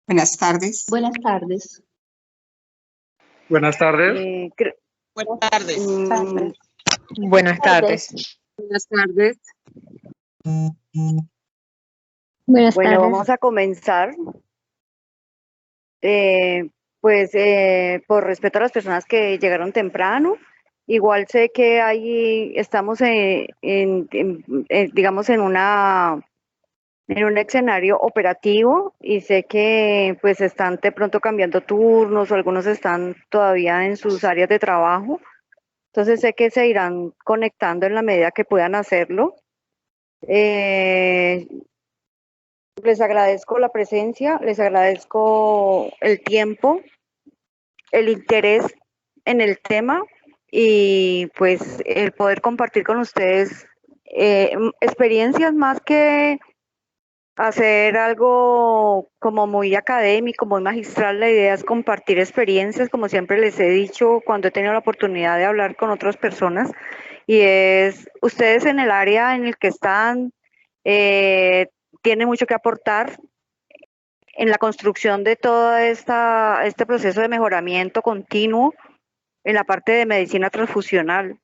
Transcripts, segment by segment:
Buenas tardes. Buenas tardes. Buenas tardes. Buenas tardes. Buenas tardes. Buenas tardes. Bueno, vamos a comenzar. Por respeto a las personas que llegaron temprano, igual sé que ahí estamos digamos en un escenario operativo y sé que pues están de pronto cambiando turnos, o algunos están todavía en sus áreas de trabajo, entonces sé que se irán conectando en la medida que puedan hacerlo. Les agradezco la presencia, les agradezco el tiempo, el interés en el tema y pues el poder compartir con ustedes experiencias, más que hacer algo como muy académico, muy magistral. La idea es compartir experiencias, como siempre les he dicho cuando he tenido la oportunidad de hablar con otras personas, y es ustedes en el área en el que están, tienen mucho que aportar en la construcción de todo este proceso de mejoramiento continuo en la parte de medicina transfusional,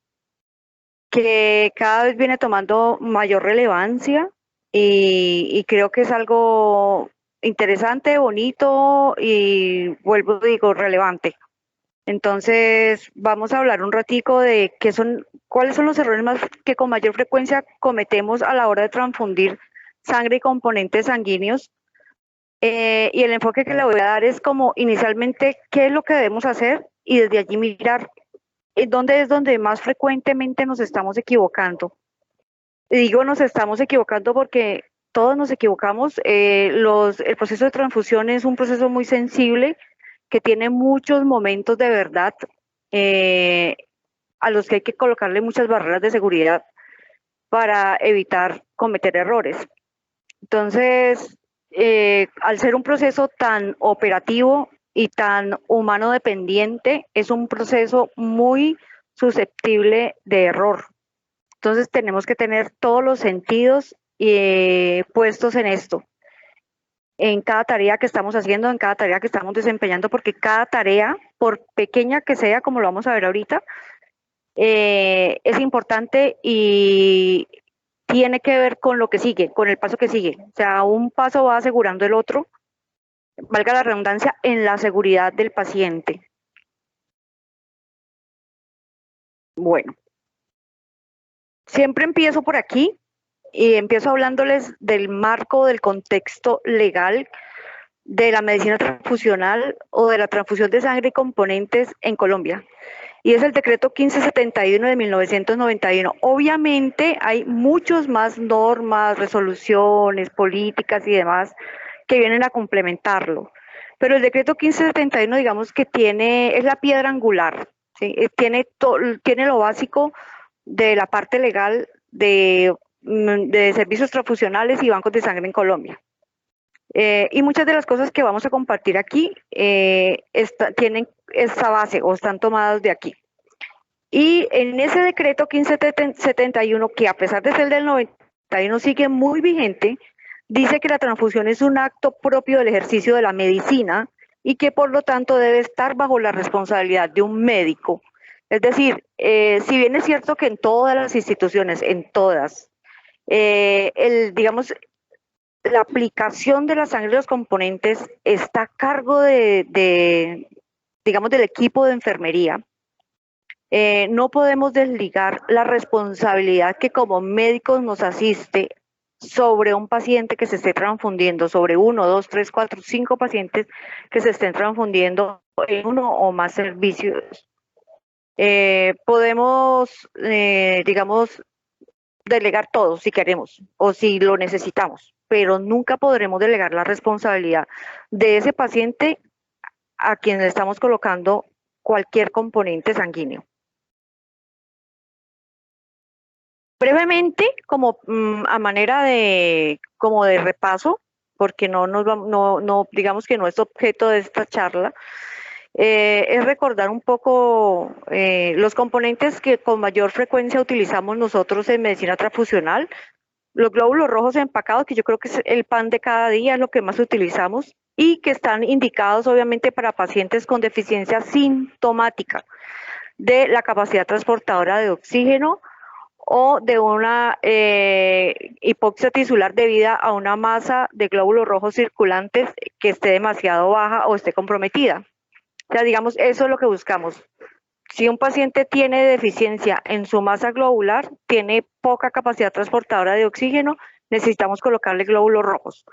que cada vez viene tomando mayor relevancia y creo que es algo interesante, bonito y, vuelvo digo, relevante. Entonces vamos a hablar un ratico de cuáles son los errores que con mayor frecuencia cometemos a la hora de transfundir sangre y componentes sanguíneos. Y el enfoque que le voy a dar es como inicialmente qué es lo que debemos hacer y desde allí mirar dónde es donde más frecuentemente nos estamos equivocando. Digo nos estamos equivocando porque todos nos equivocamos. El proceso de transfusión es un proceso muy sensible que tiene muchos momentos de verdad a los que hay que colocarle muchas barreras de seguridad para evitar cometer errores. Entonces, al ser un proceso tan operativo y tan humano dependiente, es un proceso muy susceptible de error. Entonces tenemos que tener todos los sentidos puestos en esto, en cada tarea que estamos haciendo, en cada tarea que estamos desempeñando, porque cada tarea, por pequeña que sea, como lo vamos a ver ahorita, es importante y tiene que ver con lo que sigue, con el paso que sigue. O sea, un paso va asegurando el otro, valga la redundancia, en la seguridad del paciente. Bueno, siempre empiezo por aquí y empiezo hablándoles del marco, del contexto legal de la medicina transfusional o de la transfusión de sangre y componentes en Colombia. Y es el decreto 1571 de 1991. Obviamente hay muchos más normas, resoluciones, políticas y demás que vienen a complementarlo. Pero el decreto 1571, digamos que es la piedra angular, ¿sí? Tiene lo básico de la parte legal de servicios transfusionales y bancos de sangre en Colombia. Y muchas de las cosas que vamos a compartir aquí tienen esta base o están tomadas de aquí. Y en ese decreto 1571, que a pesar de ser del 91 sigue muy vigente, dice que la transfusión es un acto propio del ejercicio de la medicina y que por lo tanto debe estar bajo la responsabilidad de un médico. Es decir, si bien es cierto que en todas las instituciones, en todas, digamos, la aplicación de la sangre y los componentes está a cargo digamos, del equipo de enfermería. No podemos desligar la responsabilidad que como médicos nos asiste sobre un paciente que se esté transfundiendo, sobre 1, 2, 3, 4, 5 pacientes que se estén transfundiendo en uno o más servicios. Podemos, digamos, delegar todo si queremos o si lo necesitamos, pero nunca podremos delegar la responsabilidad de ese paciente a quien le estamos colocando cualquier componente sanguíneo. Brevemente, como a manera de repaso, porque no digamos que no es objeto de esta charla, es recordar un poco los componentes que con mayor frecuencia utilizamos nosotros en medicina transfusional. Los glóbulos rojos empacados, que yo creo que es el pan de cada día, es lo que más utilizamos. y que están indicados obviamente para pacientes con deficiencia sintomática de la capacidad transportadora de oxígeno o de una hipoxia tisular debida a una masa de glóbulos rojos circulantes que esté demasiado baja o esté comprometida. O sea, digamos, eso es lo que buscamos. Si un paciente tiene deficiencia en su masa globular, tiene poca capacidad transportadora de oxígeno, necesitamos colocarle glóbulos rojos.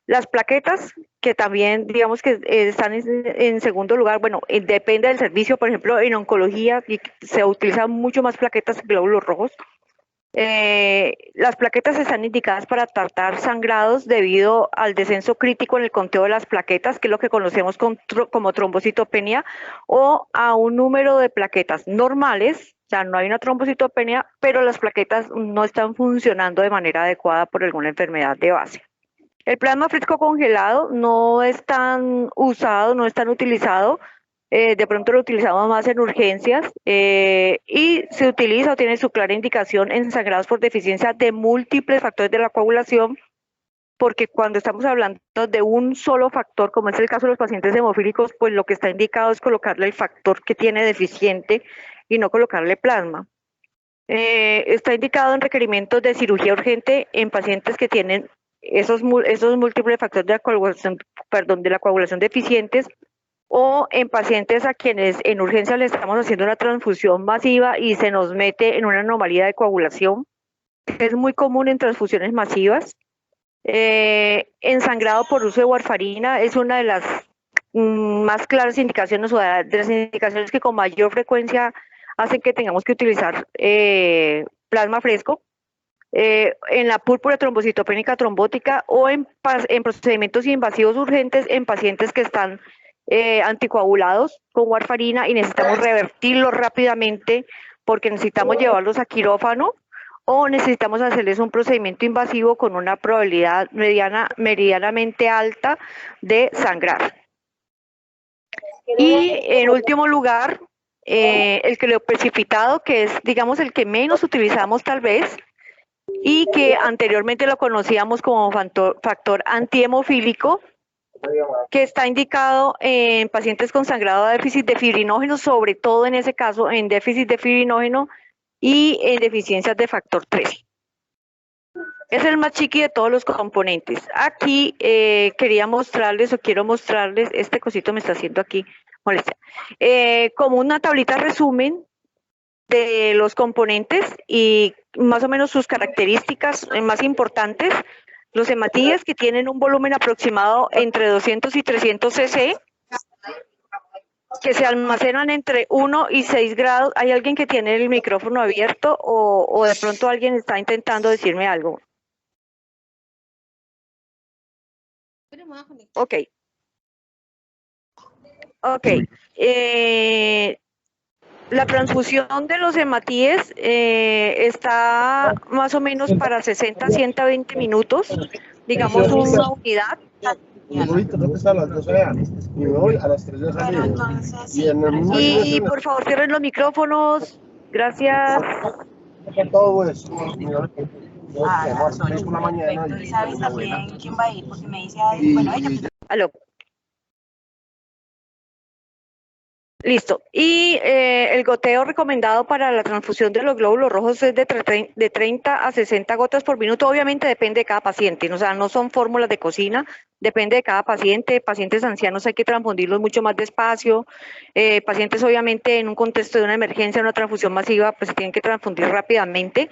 Las plaquetas, que también digamos que están en segundo lugar, bueno, depende del servicio, por ejemplo, en oncología se utilizan mucho más plaquetas que glóbulos rojos. Las plaquetas están indicadas para tratar sangrados debido al descenso crítico en el conteo de las plaquetas, que es lo que conocemos como trombocitopenia, o a un número de plaquetas normales, o sea, no hay una trombocitopenia, pero las plaquetas no están funcionando de manera adecuada por alguna enfermedad de base. El plasma fresco congelado no es tan usado, no es tan utilizado. De pronto lo utilizamos más en urgencias y se utiliza o tiene su clara indicación en sangrados por deficiencia de múltiples factores de la coagulación, porque cuando estamos hablando de un solo factor, como es el caso de los pacientes hemofílicos, pues lo que está indicado es colocarle el factor que tiene deficiente y no colocarle plasma. Está indicado en requerimientos de cirugía urgente en pacientes que tienen esos múltiples factores de la coagulación deficientes, o en pacientes a quienes en urgencia le estamos haciendo una transfusión masiva y se nos mete en una anomalía de coagulación, que es muy común en transfusiones masivas. En sangrado por uso de warfarina es una de las más claras indicaciones, o de las indicaciones que con mayor frecuencia hacen que tengamos que utilizar plasma fresco. En la púrpura trombocitopénica trombótica o en procedimientos invasivos urgentes en pacientes que están anticoagulados con warfarina y necesitamos revertirlos rápidamente porque necesitamos llevarlos a quirófano o necesitamos hacerles un procedimiento invasivo con una probabilidad medianamente alta de sangrar. Y en último lugar, el crioprecipitado, que es, digamos, el que menos utilizamos tal vez, y que anteriormente lo conocíamos como factor antihemofílico, que está indicado en pacientes con sangrado a déficit de fibrinógeno, sobre todo en ese caso en déficit de fibrinógeno y en deficiencias de factor 13. Es el más chiqui de todos los componentes. Aquí quería mostrarles o quiero mostrarles, este cosito me está haciendo aquí molestia, como una tablita resumen de los componentes y más o menos sus características más importantes. Los hematíes, que tienen un volumen aproximado entre 200 y 300 cc, que se almacenan entre 1 y 6 grados. ¿Hay alguien que tiene el micrófono abierto o de pronto alguien está intentando decirme algo? Ok. Ok. La transfusión de los hematíes está más o menos para 60 a 120 minutos, digamos una unidad. Y por favor cierren los micrófonos. Gracias. ¿Y sabes también quién va a ir? Porque me dice, bueno, ella. Aló. Listo. Y el goteo recomendado para la transfusión de los glóbulos rojos es de 30 a 60 gotas por minuto. Obviamente depende de cada paciente, o sea, no son fórmulas de cocina, depende de cada paciente. Pacientes ancianos hay que transfundirlos mucho más despacio. Pacientes obviamente en un contexto de una emergencia, una transfusión masiva, pues se tienen que transfundir rápidamente.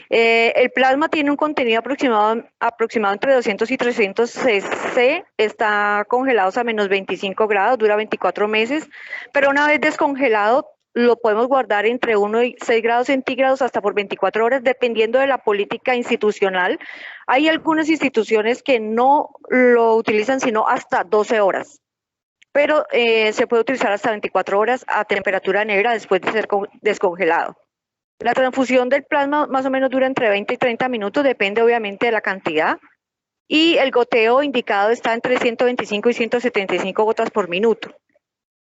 El plasma tiene un contenido aproximado entre 200 y 300 cc, está congelado a menos 25 grados, dura 24 meses, pero una vez descongelado lo podemos guardar entre 1 y 6 grados centígrados hasta por 24 horas, dependiendo de la política institucional. Hay algunas instituciones que no lo utilizan sino hasta 12 horas, pero se puede utilizar hasta 24 horas a temperatura negra después de ser descongelado. La transfusión del plasma más o menos dura entre 20 y 30 minutos, depende obviamente de la cantidad, y el goteo indicado está entre 125 y 175 gotas por minuto.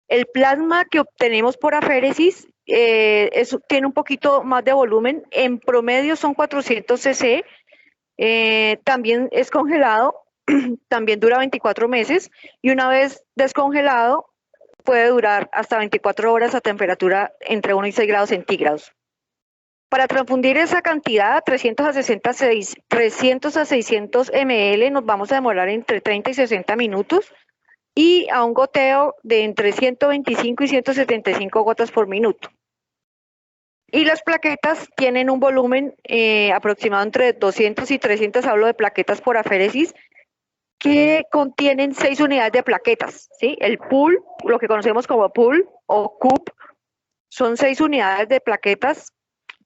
El plasma que obtenemos por aféresis tiene un poquito más de volumen, en promedio son 400 cc, también es congelado también dura 24 meses y una vez descongelado puede durar hasta 24 horas a temperatura entre 1 y 6 grados centígrados. Para transfundir esa cantidad, 300 a 600 ml, nos vamos a demorar entre 30 y 60 minutos y a un goteo de entre 125 y 175 gotas por minuto. Y las plaquetas tienen un volumen aproximado entre 200 y 300, hablo de plaquetas por aféresis, que contienen 6 unidades de plaquetas, ¿sí? El pool, lo que conocemos como pool o cup, son 6 unidades de plaquetas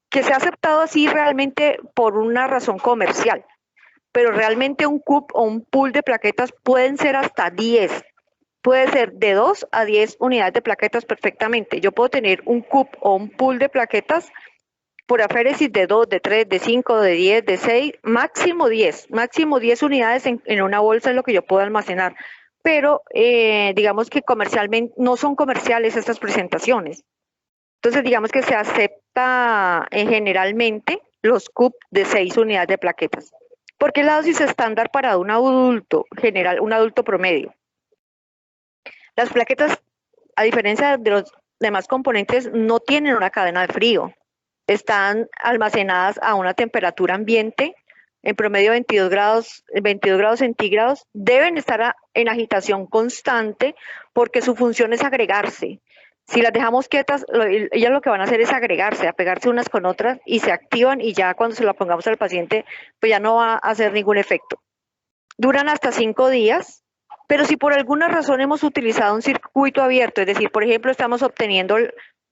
que se ha aceptado así realmente por una razón comercial, pero realmente un cup o un pool de plaquetas pueden ser hasta 10, puede ser de 2 a 10 unidades de plaquetas perfectamente. Yo puedo tener un cup o un pool de plaquetas por aféresis de 2, de 3, de 5, de 10, de 6, máximo 10 unidades en una bolsa es lo que yo puedo almacenar. Pero digamos que comercialmente no son comerciales estas presentaciones. Entonces digamos que se acepta generalmente los CUP de 6 unidades de plaquetas. ¿Por qué la dosis estándar para un adulto general, un adulto promedio? Las plaquetas, a diferencia de los demás componentes, no tienen una cadena de frío. Están almacenadas a una temperatura ambiente, en promedio 22 grados centígrados. Deben estar en agitación constante porque su función es agregarse. Si las dejamos quietas, ellas lo que van a hacer es agregarse, apegarse unas con otras y se activan y ya cuando se la pongamos al paciente, pues ya no va a hacer ningún efecto. Duran hasta 5 días, pero si por alguna razón hemos utilizado un circuito abierto, es decir, por ejemplo, estamos obteniendo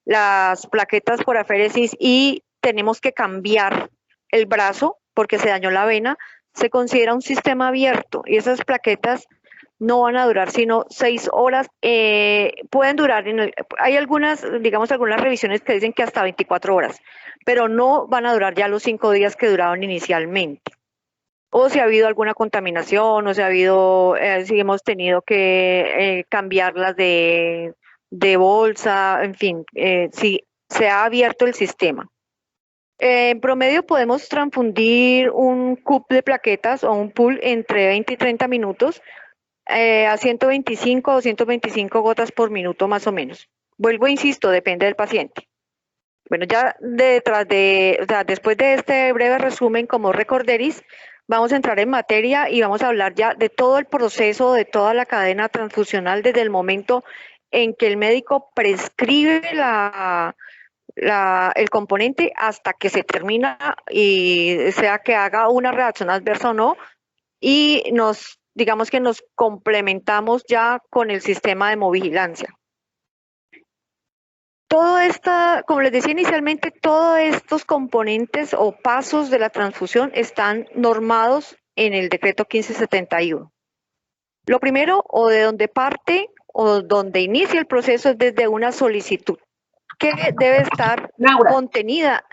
las plaquetas por aféresis y tenemos que cambiar el brazo porque se dañó la vena, se considera un sistema abierto y esas plaquetas no van a durar sino 6 horas, pueden durar, hay algunas, digamos, algunas revisiones que dicen que hasta 24 horas, pero no van a durar ya los 5 días que duraron inicialmente. O si ha habido alguna contaminación, o si ha habido, si hemos tenido que cambiarlas de bolsa, en fin, si se ha abierto el sistema. En promedio podemos transfundir un cup de plaquetas o un pool entre 20 y 30 minutos a 125 o 225 gotas por minuto más o menos. Vuelvo, insisto, depende del paciente. Bueno, ya después de este breve resumen como recorderis, vamos a entrar en materia y vamos a hablar ya de todo el proceso, de toda la cadena transfusional desde el momento en que el médico prescribe el componente hasta que se termina y sea que haga una reacción adversa o no y digamos que nos complementamos ya con el sistema de hemovigilancia. Todo esto, como les decía inicialmente, todos estos componentes o pasos de la transfusión están normados en el decreto 1571. Lo primero, o de donde parte o donde inicia el proceso, es desde una solicitud que debe estar contenida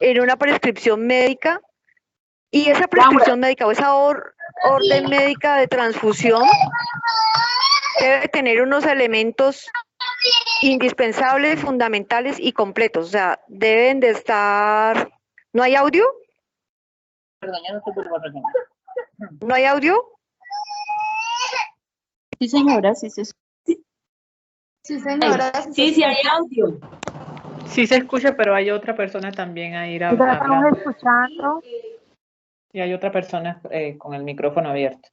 en una prescripción médica y esa prescripción médica o esa orden médica de transfusión debe tener unos elementos indispensables, fundamentales y completos. O sea, deben de estar... ¿No hay audio? Perdón, ya no te vuelvo a regañar. ¿No hay audio? Sí, señora, sí se Sí, señora. Sí, hay audio. Sí se escucha, pero hay otra persona también ahí hablando. Estamos escuchando. Y hay otra persona con el micrófono abierto.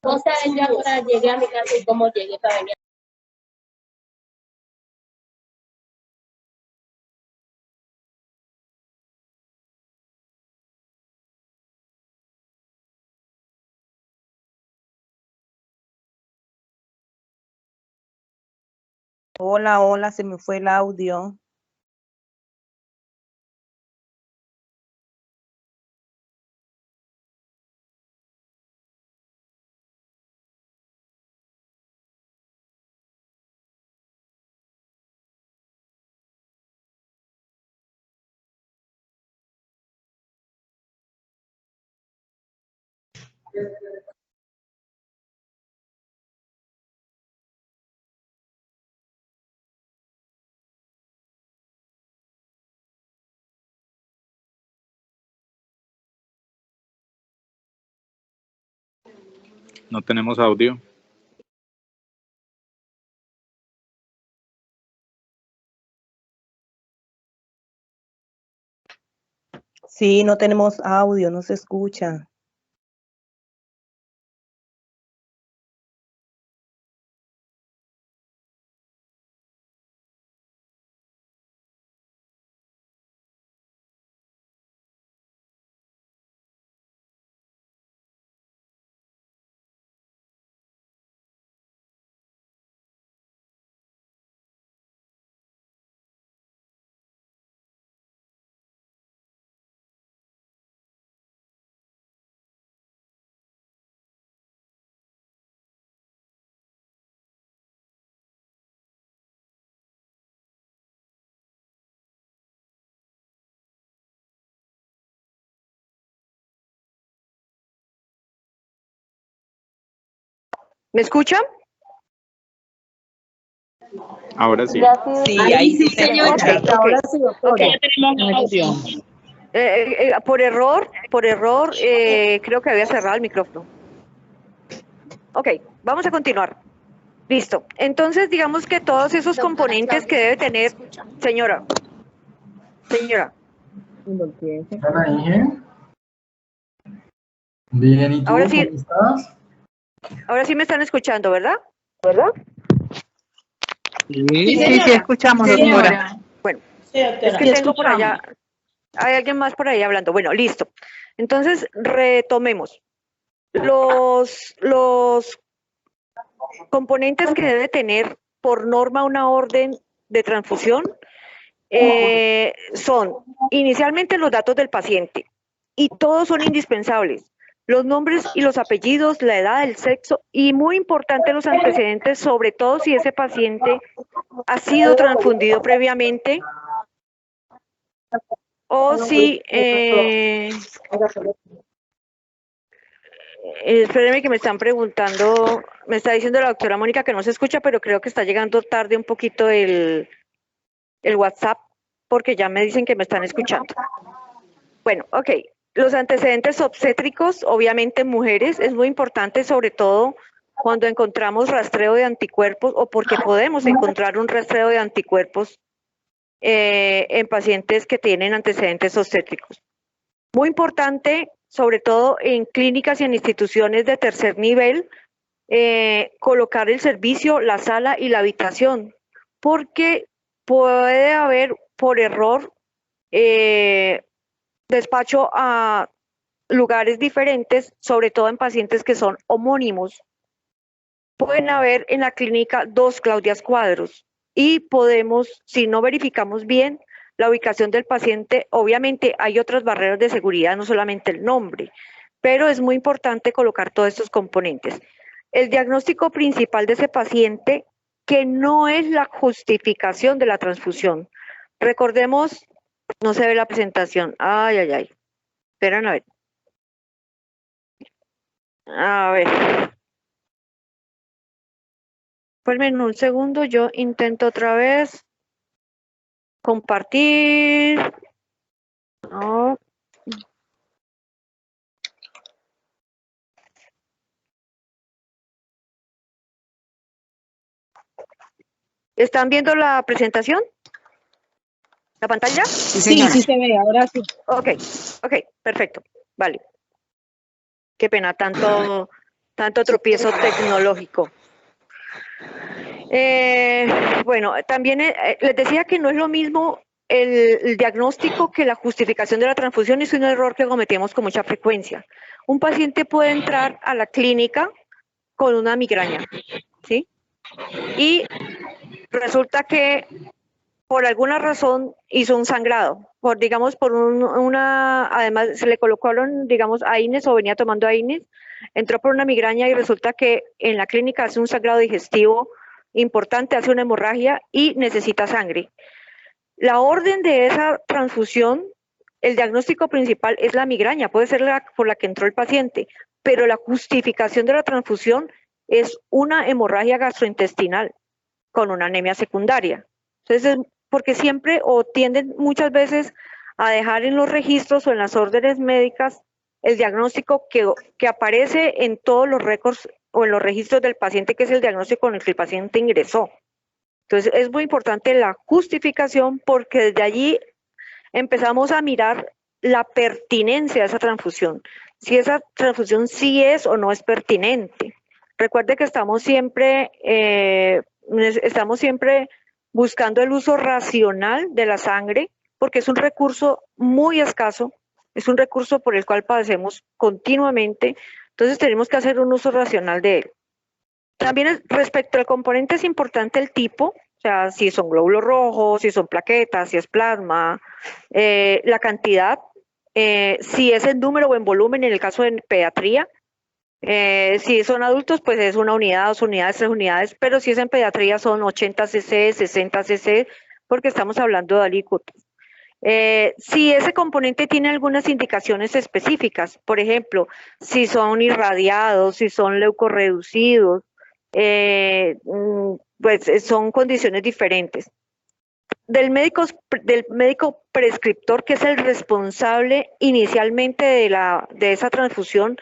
O sea, yo ahora llegué a mi casa y cómo llegué para venir. Hola, hola, se me fue el audio. No tenemos audio. Sí, no tenemos audio, no se escucha. ¿Me escuchan? Ahora sí. Sí, Ahí sí, se señora. escucha. Ok, Ahora sí, doctora. ok. Ya tenemos audio. Por error, creo que había cerrado el micrófono. Ok, vamos a continuar. Listo. Entonces, digamos que todos esos componentes que debe tener, señora. Hola, Inge. Bien, ¿y tú? Ahora sí. ¿Cómo estás? Ahora sí me están escuchando, ¿verdad? Sí, señora. escuchamos, Señora. Bueno, Sí, doctora. es que tengo por allá, hay alguien más por ahí hablando. Bueno, listo. Entonces, retomemos. Los componentes que debe tener por norma una orden de transfusión son inicialmente los datos del paciente y todos son indispensables. Los nombres y los apellidos, la edad, el sexo y muy importante los antecedentes, sobre todo si ese paciente ha sido transfundido previamente o si espérenme que me están preguntando, me está diciendo la doctora Mónica que no se escucha, pero creo que está llegando tarde un poquito el WhatsApp, porque ya me dicen que me están escuchando. Bueno, ok. Los antecedentes obstétricos, obviamente mujeres, es muy importante, sobre todo cuando encontramos rastreo de anticuerpos o porque podemos encontrar un rastreo de anticuerpos en pacientes que tienen antecedentes obstétricos. Muy importante, sobre todo en clínicas y en instituciones de tercer nivel, colocar el servicio, la sala y la habitación, porque puede haber por error despacho a lugares diferentes, sobre todo en pacientes que son homónimos. Pueden haber en la clínica 2 Claudias Cuadros y podemos, si no verificamos bien la ubicación del paciente, obviamente hay otras barreras de seguridad, no solamente el nombre, pero es muy importante colocar todos estos componentes. El diagnóstico principal de ese paciente, que no es la justificación de la transfusión. Recordemos, no se ve la presentación. Ay, ay, ay. Esperan a ver. A ver. Espérenme un segundo, yo intento otra vez compartir. No. ¿Están viendo la presentación? ¿La pantalla? Sí, señora. Sí, se ve, ahora sí. Ok, perfecto. Vale. Qué pena, tanto tropiezo tecnológico. Bueno, también les decía que no es lo mismo el diagnóstico que la justificación de la transfusión. Es un error que cometemos con mucha frecuencia. Un paciente puede entrar a la clínica con una migraña, ¿sí? Y resulta que por alguna razón hizo un sangrado, digamos, además se le colocaron, digamos, AINES o venía tomando AINES, entró por una migraña y resulta que en la clínica hace un sangrado digestivo importante, hace una hemorragia y necesita sangre. La orden de esa transfusión, el diagnóstico principal es la migraña, puede ser por la que entró el paciente, pero la justificación de la transfusión es una hemorragia gastrointestinal con una anemia secundaria. Entonces, porque siempre o tienden muchas veces a dejar en los registros o en las órdenes médicas el diagnóstico que aparece en todos los récords o en los registros del paciente, que es el diagnóstico con el que el paciente ingresó. Entonces, es muy importante la justificación, porque desde allí empezamos a mirar la pertinencia de esa transfusión, si esa transfusión sí es o no es pertinente. Recuerde que estamos siempre buscando el uso racional de la sangre, porque es un recurso muy escaso, es un recurso por el cual padecemos continuamente, entonces tenemos que hacer un uso racional de él. También respecto al componente es importante el tipo, o sea, si son glóbulos rojos, si son plaquetas, si es plasma, la cantidad, si es en número o en volumen en el caso de pediatría. Si son adultos, pues es una unidad, 2 unidades, 3 unidades, pero si es en pediatría son 80 cc, 60 cc, porque estamos hablando de alícuotas. Si ese componente tiene algunas indicaciones específicas, por ejemplo, si son irradiados, si son leucorreducidos, pues son condiciones diferentes. Del médico prescriptor, que es el responsable inicialmente de esa transfusión,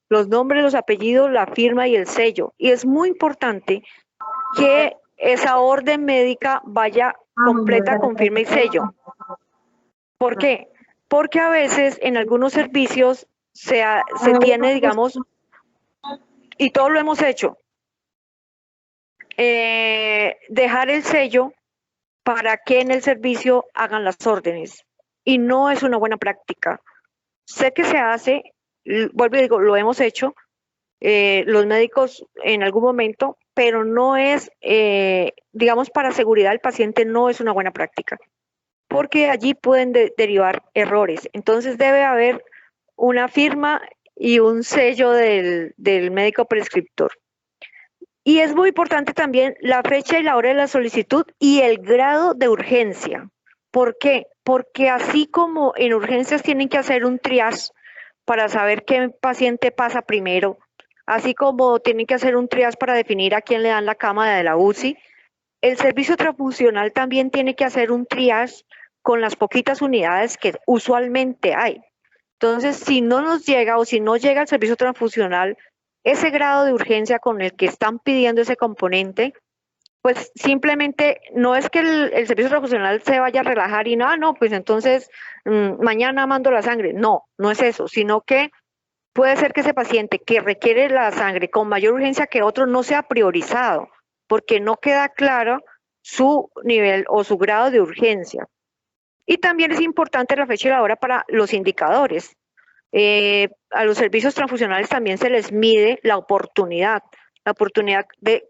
los nombres, los apellidos, la firma y el sello. Y es muy importante que esa orden médica vaya completa con firma y sello. ¿Por qué? Porque a veces en algunos servicios se tiene, digamos, y todos lo hemos hecho, dejar el sello para que en el servicio hagan las órdenes. Y no es una buena práctica. Sé que se hace, vuelvo y digo, lo hemos hecho, los médicos en algún momento, pero no es, digamos, para seguridad del paciente no es una buena práctica, porque allí pueden derivar errores. Entonces debe haber una firma y un sello del médico prescriptor. Y es muy importante también la fecha y la hora de la solicitud y el grado de urgencia. ¿Por qué? Porque así como en urgencias tienen que hacer un triage para saber qué paciente pasa primero, así como tienen que hacer un triage para definir a quién le dan la cama de la UCI, el servicio transfusional también tiene que hacer un triage con las poquitas unidades que usualmente hay. Entonces, si no nos llega o si no llega el servicio transfusional, ese grado de urgencia con el que están pidiendo ese componente, pues simplemente no es que el servicio transfusional se vaya a relajar y no, pues entonces mañana mando la sangre. No, no es eso, sino que puede ser que ese paciente que requiere la sangre con mayor urgencia que otro no sea priorizado, porque no queda claro su nivel o su grado de urgencia. Y también es importante la fecha y la hora para los indicadores. A los servicios transfusionales también se les mide la oportunidad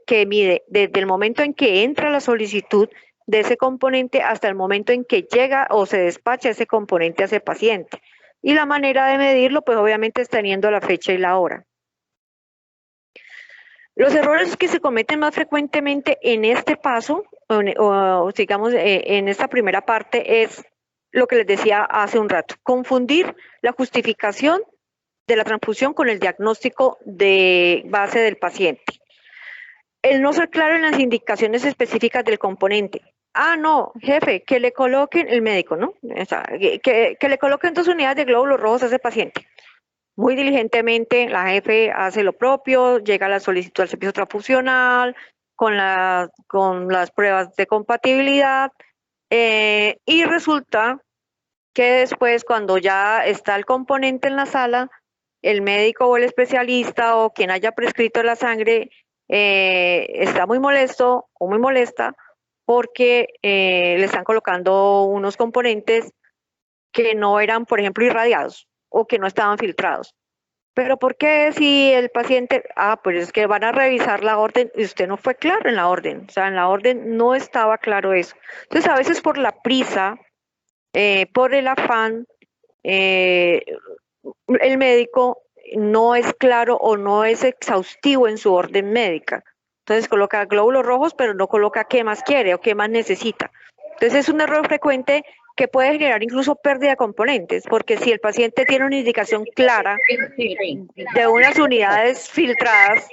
que mide desde el momento en que entra la solicitud de ese componente hasta el momento en que llega o se despacha ese componente a ese paciente. Y la manera de medirlo, pues obviamente es teniendo la fecha y la hora. Los errores que se cometen más frecuentemente en este paso, o digamos en esta primera parte, es lo que les decía hace un rato, confundir la justificación de la transfusión con el diagnóstico de base del paciente. El no ser claro en las indicaciones específicas del componente. No, jefe, que le coloquen, el médico, ¿no? O sea, que le coloquen 2 unidades de glóbulos rojos a ese paciente. Muy diligentemente la jefe hace lo propio, llega a la solicitud al servicio transfusional, con las pruebas de compatibilidad, y resulta que después, cuando ya está el componente en la sala, el médico o el especialista o quien haya prescrito la sangre está muy molesto o muy molesta porque le están colocando unos componentes que no eran, por ejemplo, irradiados o que no estaban filtrados. ¿Pero por qué si el paciente? Pues es que van a revisar la orden y usted no fue claro en la orden. O sea, en la orden no estaba claro eso. Entonces, a veces por la prisa, por el afán, el médico no es claro o no es exhaustivo en su orden médica. Entonces coloca glóbulos rojos, pero no coloca qué más quiere o qué más necesita. Entonces es un error frecuente que puede generar incluso pérdida de componentes, porque si el paciente tiene una indicación clara de unas unidades filtradas,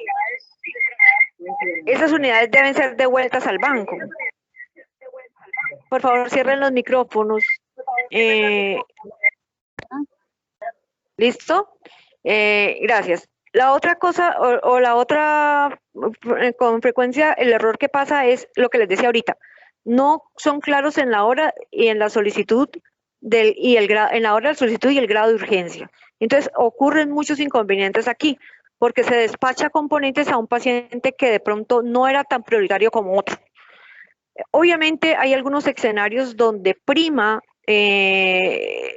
esas unidades deben ser devueltas al banco. Por favor, cierren los micrófonos. ¿Listo? Gracias. La otra cosa, o la otra, con frecuencia, el error que pasa es lo que les decía ahorita. No son claros en la hora y en la solicitud en la hora de la solicitud y el grado de urgencia. Entonces, ocurren muchos inconvenientes aquí, porque se despacha componentes a un paciente que de pronto no era tan prioritario como otro. Obviamente hay algunos escenarios donde prima ese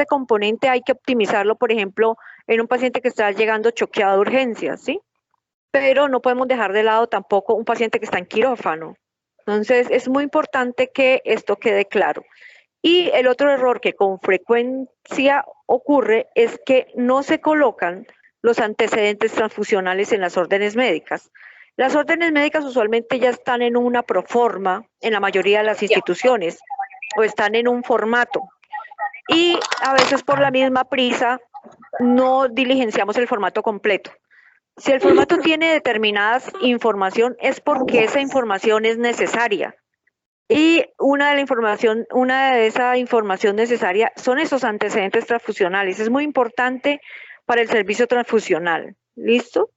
componente, hay que optimizarlo, por ejemplo, en un paciente que está llegando choqueado de urgencias, ¿sí? Pero no podemos dejar de lado tampoco un paciente que está en quirófano. Entonces, es muy importante que esto quede claro. Y el otro error que con frecuencia ocurre es que no se colocan los antecedentes transfusionales en las órdenes médicas. Las órdenes médicas usualmente ya están en una proforma en la mayoría de las instituciones o están en un formato. Y a veces por la misma prisa no diligenciamos el formato completo. Si el formato tiene determinadas información es porque esa información es necesaria. Y una de esa información necesaria son esos antecedentes transfusionales. Es muy importante para el servicio transfusional. ¿Listo?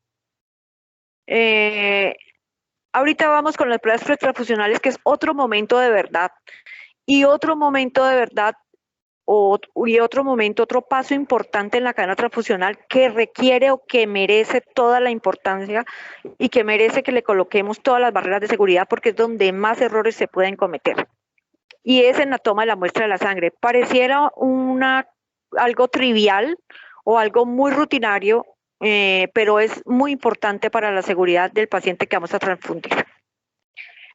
Ahorita vamos con las pruebas pretransfusionales, que es otro momento de verdad. Y otro momento de verdad, otro paso importante en la cadena transfusional que requiere o que merece toda la importancia y que merece que le coloquemos todas las barreras de seguridad, porque es donde más errores se pueden cometer. Y es en la toma de la muestra de la sangre. Pareciera algo trivial o algo muy rutinario, pero es muy importante para la seguridad del paciente que vamos a transfundir.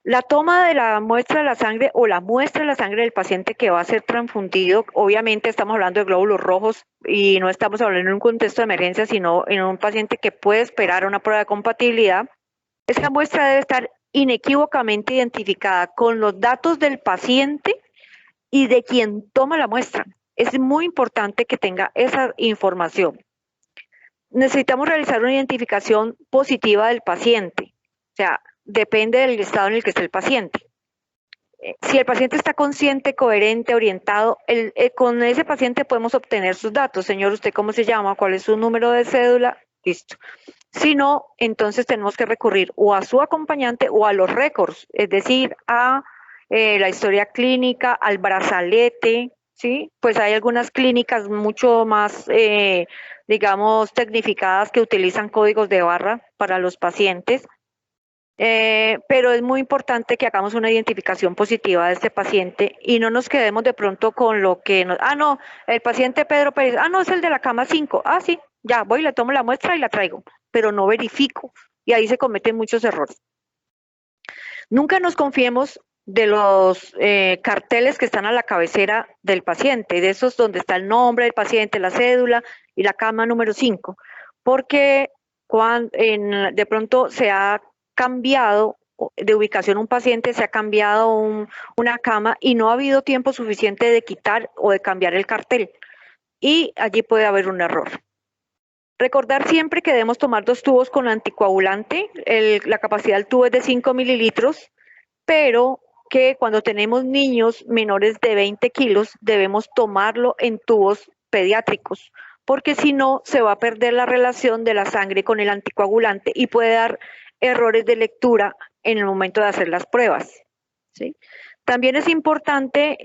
La toma de la muestra de la sangre o la muestra de la sangre del paciente que va a ser transfundido, obviamente estamos hablando de glóbulos rojos y no estamos hablando en un contexto de emergencia, sino en un paciente que puede esperar una prueba de compatibilidad. Esa muestra debe estar inequívocamente identificada con los datos del paciente y de quien toma la muestra. Es muy importante que tenga esa información. Necesitamos realizar una identificación positiva del paciente, o sea, depende del estado en el que esté el paciente. Si el paciente está consciente, coherente, orientado, con ese paciente podemos obtener sus datos. Señor, ¿usted cómo se llama? ¿Cuál es su número de cédula? Listo. Si no, entonces tenemos que recurrir o a su acompañante o a los récords, es decir, a la historia clínica, al brazalete, ¿sí? Pues hay algunas clínicas mucho más, digamos, tecnificadas que utilizan códigos de barra para los pacientes. Pero es muy importante que hagamos una identificación positiva de este paciente y no nos quedemos de pronto con lo que no, el paciente Pedro Pérez, no, es el de la cama 5, sí, ya voy, le tomo la muestra y la traigo, pero no verifico y ahí se cometen muchos errores. Nunca nos confiemos de los carteles que están a la cabecera del paciente, de esos donde está el nombre del paciente, la cédula y la cama número 5, porque de pronto se ha cambiado de ubicación un paciente, se ha cambiado una cama y no ha habido tiempo suficiente de quitar o de cambiar el cartel y allí puede haber un error. Recordar siempre que debemos tomar 2 tubos con anticoagulante, la capacidad del tubo es de 5 mililitros, pero que cuando tenemos niños menores de 20 kilos debemos tomarlo en tubos pediátricos, porque si no se va a perder la relación de la sangre con el anticoagulante y puede dar errores de lectura en el momento de hacer las pruebas, ¿sí? También es importante,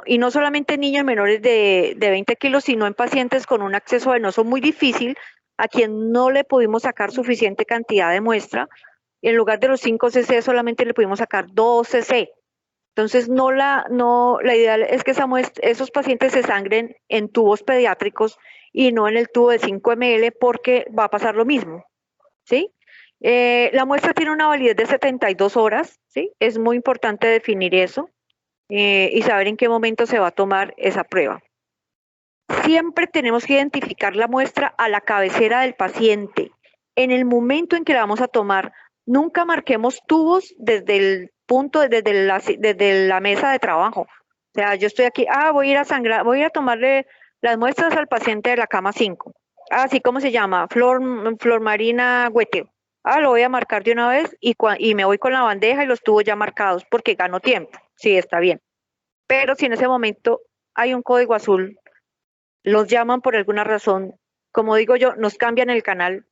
y no solamente en niños menores de 20 kilos, sino en pacientes con un acceso venoso muy difícil, a quien no le pudimos sacar suficiente cantidad de muestra, y en lugar de los 5 cc solamente le pudimos sacar 2 cc. Entonces, la idea es que esos pacientes se sangren en tubos pediátricos y no en el tubo de 5 ml porque va a pasar lo mismo, ¿sí? La muestra tiene una validez de 72 horas, ¿sí? Es muy importante definir eso y saber en qué momento se va a tomar esa prueba. Siempre tenemos que identificar la muestra a la cabecera del paciente. En el momento en que la vamos a tomar, nunca marquemos tubos desde la mesa de trabajo. O sea, yo estoy aquí, voy a ir a sangrar, voy a tomarle las muestras al paciente de la cama 5. Así como se llama, Flor Marina Hueteo. Lo voy a marcar de una vez y me voy con la bandeja y los tubos ya marcados porque gano tiempo. Sí, está bien. Pero si en ese momento hay un código azul, los llaman por alguna razón, como digo yo, nos cambian el canal,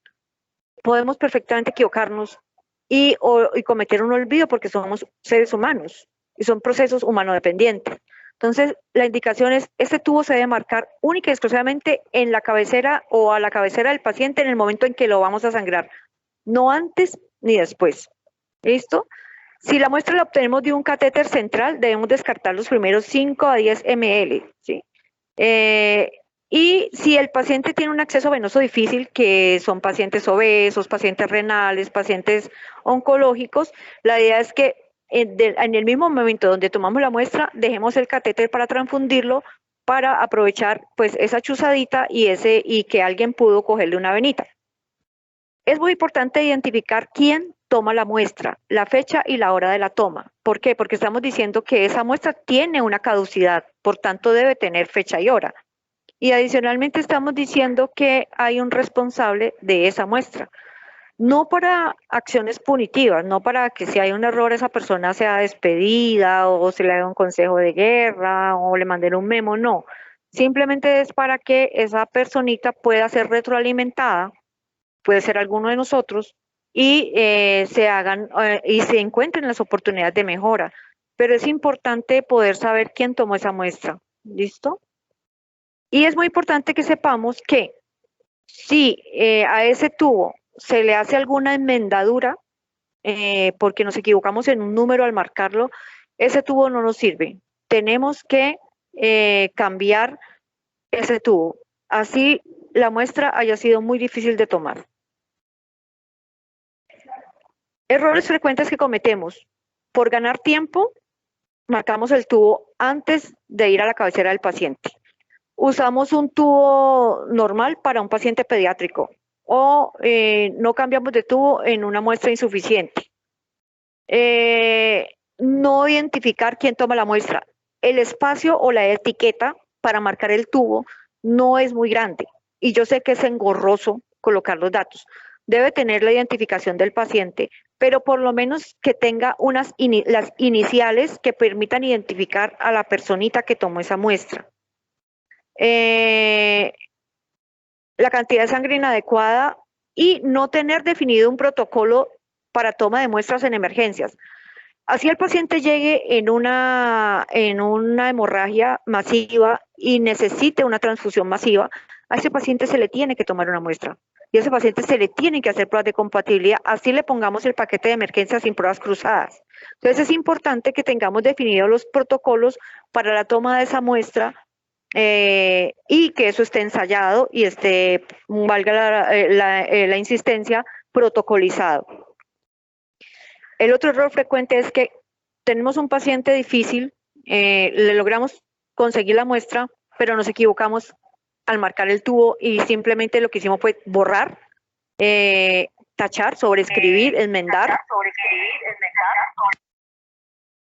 podemos perfectamente equivocarnos y cometer un olvido porque somos seres humanos y son procesos humanodependientes. Entonces, la indicación es, este tubo se debe marcar única y exclusivamente en la cabecera o a la cabecera del paciente en el momento en que lo vamos a sangrar, no antes ni después. ¿Listo? Si la muestra la obtenemos de un catéter central, debemos descartar los primeros 5 a 10 ml, ¿sí? Y si el paciente tiene un acceso venoso difícil, que son pacientes obesos, pacientes renales, pacientes oncológicos, la idea es que en el mismo momento donde tomamos la muestra, dejemos el catéter para transfundirlo, para aprovechar pues esa chuzadita y que alguien pudo cogerle una venita. Es muy importante identificar quién toma la muestra, la fecha y la hora de la toma. ¿Por qué? Porque estamos diciendo que esa muestra tiene una caducidad, por tanto debe tener fecha y hora. Y adicionalmente estamos diciendo que hay un responsable de esa muestra. No para acciones punitivas, no para que si hay un error esa persona sea despedida o se le haga un consejo de guerra o le manden un memo, no. Simplemente es para que esa personita pueda ser retroalimentada, puede ser alguno de nosotros, y se encuentren las oportunidades de mejora. Pero es importante poder saber quién tomó esa muestra. ¿Listo? Y es muy importante que sepamos que si a ese tubo se le hace alguna enmendadura, porque nos equivocamos en un número al marcarlo, ese tubo no nos sirve. Tenemos que cambiar ese tubo. Así la muestra haya sido muy difícil de tomar. Errores frecuentes que cometemos. Por ganar tiempo, marcamos el tubo antes de ir a la cabecera del paciente. Usamos un tubo normal para un paciente pediátrico o no cambiamos de tubo en una muestra insuficiente. No identificar quién toma la muestra. El espacio o la etiqueta para marcar el tubo no es muy grande y yo sé que es engorroso colocar los datos. Debe tener la identificación del paciente, pero por lo menos que tenga las iniciales que permitan identificar a la personita que tomó esa muestra. La cantidad de sangre inadecuada y no tener definido un protocolo para toma de muestras en emergencias. Así el paciente llegue en una hemorragia masiva y necesite una transfusión masiva, a ese paciente se le tiene que tomar una muestra y a ese paciente se le tienen que hacer pruebas de compatibilidad, así le pongamos el paquete de emergencia sin pruebas cruzadas. Entonces es importante que tengamos definidos los protocolos para la toma de esa muestra y que eso esté ensayado y esté, valga la insistencia, protocolizado. El otro error frecuente es que tenemos un paciente difícil, le logramos conseguir la muestra, pero nos equivocamos al marcar el tubo y simplemente lo que hicimos fue borrar, tachar, sobreescribir, enmendar.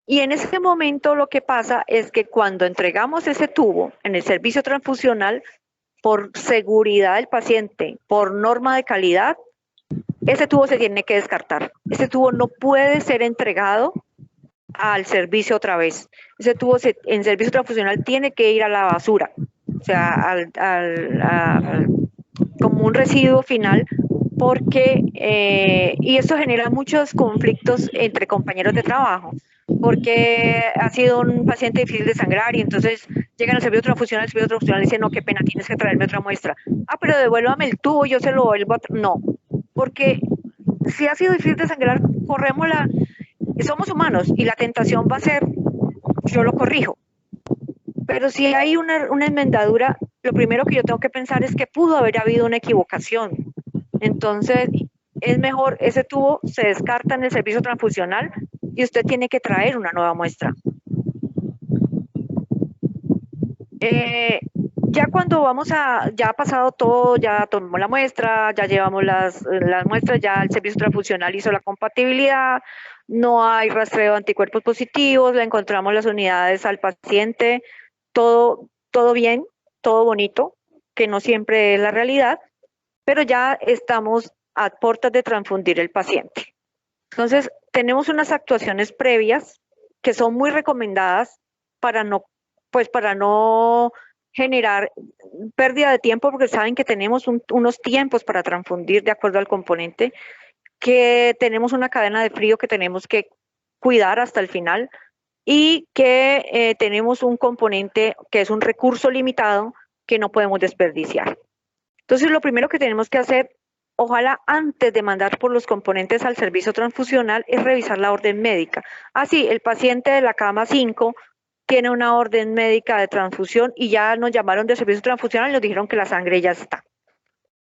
Y en ese momento lo que pasa es que cuando entregamos ese tubo en el servicio transfusional, por seguridad del paciente, por norma de calidad, ese tubo se tiene que descartar. Ese tubo no puede ser entregado al servicio otra vez. Ese tubo en servicio transfusional tiene que ir a la basura, o sea, como un residuo final, porque, y esto genera muchos conflictos entre compañeros de trabajo, porque ha sido un paciente difícil de sangrar y entonces llegan al servicio transfusional, el servicio transfusional dice, no, qué pena, tienes que traerme otra muestra. Ah, pero devuélvame el tubo, yo se lo vuelvo a... No, porque si ha sido difícil de sangrar, somos humanos y la tentación va a ser, yo lo corrijo. Pero si hay una enmendadura, lo primero que yo tengo que pensar es que pudo haber habido una equivocación. Entonces, es mejor, ese tubo se descarta en el servicio transfusional y usted tiene que traer una nueva muestra. Ya cuando ya ha pasado todo, ya tomamos la muestra, ya llevamos las muestras, ya el servicio transfusional hizo la compatibilidad, no hay rastreo de anticuerpos positivos, le encontramos las unidades al paciente, todo bien, todo bonito, que no siempre es la realidad, pero ya estamos a puertas de transfundir el paciente. Entonces, tenemos unas actuaciones previas que son muy recomendadas para no generar pérdida de tiempo porque saben que tenemos unos tiempos para transfundir de acuerdo al componente, que tenemos una cadena de frío que tenemos que cuidar hasta el final y que tenemos un componente que es un recurso limitado que no podemos desperdiciar. Entonces, lo primero que tenemos que hacer, ojalá antes de mandar por los componentes al servicio transfusional, es revisar la orden médica. Sí, el paciente de la cama 5 tiene una orden médica de transfusión y ya nos llamaron de servicio transfusional y nos dijeron que la sangre ya está.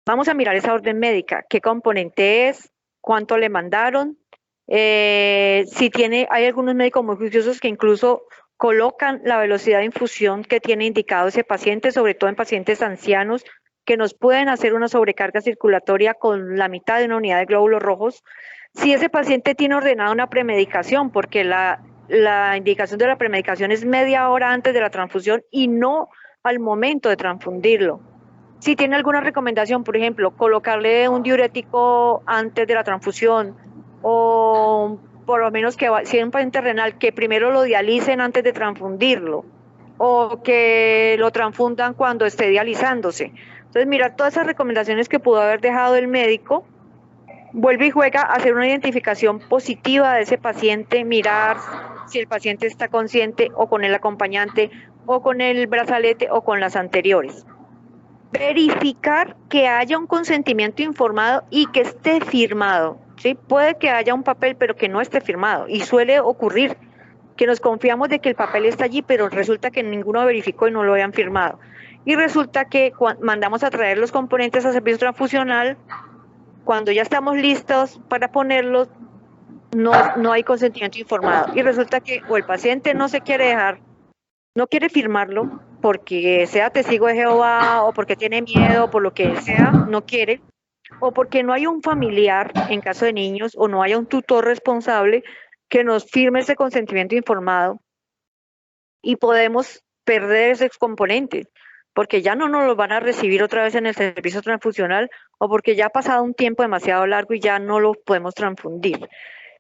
Vamos a mirar esa orden médica, qué componente es, cuánto le mandaron, si tiene, hay algunos médicos muy juiciosos que incluso colocan la velocidad de infusión que tiene indicado ese paciente, sobre todo en pacientes ancianos, que nos pueden hacer una sobrecarga circulatoria con la mitad de una unidad de glóbulos rojos. Si ese paciente tiene ordenada una premedicación, porque la indicación de la premedicación es media hora antes de la transfusión y no al momento de transfundirlo. Si tiene alguna recomendación, por ejemplo, colocarle un diurético antes de la transfusión o por lo menos que si es un paciente renal, que primero lo dialicen antes de transfundirlo o que lo transfundan cuando esté dializándose. Entonces, mirar todas esas recomendaciones que pudo haber dejado el médico, vuelve y juega a hacer una identificación positiva de ese paciente, mirar si el paciente está consciente o con el acompañante o con el brazalete o con las anteriores. Verificar que haya un consentimiento informado y que esté firmado, ¿sí? Puede que haya un papel pero que no esté firmado y suele ocurrir que nos confiamos de que el papel está allí pero resulta que ninguno verificó y no lo habían firmado. Y resulta que mandamos a traer los componentes a servicio transfusional, cuando ya estamos listos para ponerlos, no hay consentimiento informado. Y resulta que o el paciente no se quiere dejar, no quiere firmarlo, porque sea testigo de Jehová o porque tiene miedo, por lo que sea, no quiere, o porque no hay un familiar, en caso de niños, o no haya un tutor responsable que nos firme ese consentimiento informado y podemos perder ese componente, porque ya no nos lo van a recibir otra vez en el servicio transfusional o porque ya ha pasado un tiempo demasiado largo y ya no lo podemos transfundir,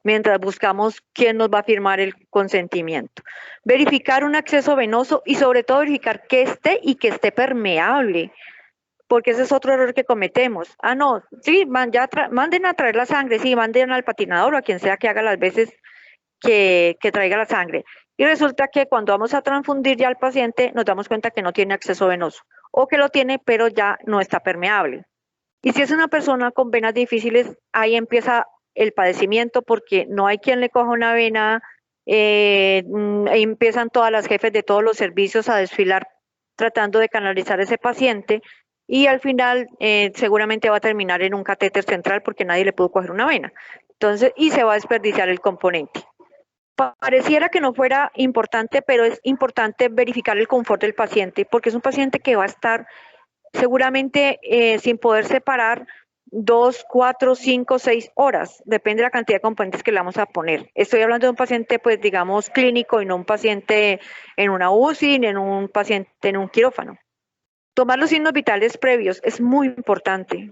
mientras buscamos quién nos va a firmar el consentimiento. Verificar un acceso venoso y sobre todo verificar que esté y que esté permeable, porque ese es otro error que cometemos. No, sí, manden a traer la sangre, sí, manden al patinador o a quien sea que haga las veces que traiga la sangre. Y resulta que cuando vamos a transfundir ya al paciente nos damos cuenta que no tiene acceso venoso o que lo tiene pero ya no está permeable. Y si es una persona con venas difíciles, ahí empieza el padecimiento porque no hay quien le coja una vena, empiezan todas las jefes de todos los servicios a desfilar tratando de canalizar a ese paciente y al final seguramente va a terminar en un catéter central porque nadie le pudo coger una vena. Entonces, y se va a desperdiciar el componente. Pareciera que no fuera importante, pero es importante verificar el confort del paciente, porque es un paciente que va a estar seguramente sin poder separar 2, 4, 5, 6 horas, depende de la cantidad de componentes que le vamos a poner. Estoy hablando de un paciente, pues digamos, clínico y no un paciente en una UCI, ni en un paciente en un quirófano. Tomar los signos vitales previos es muy importante.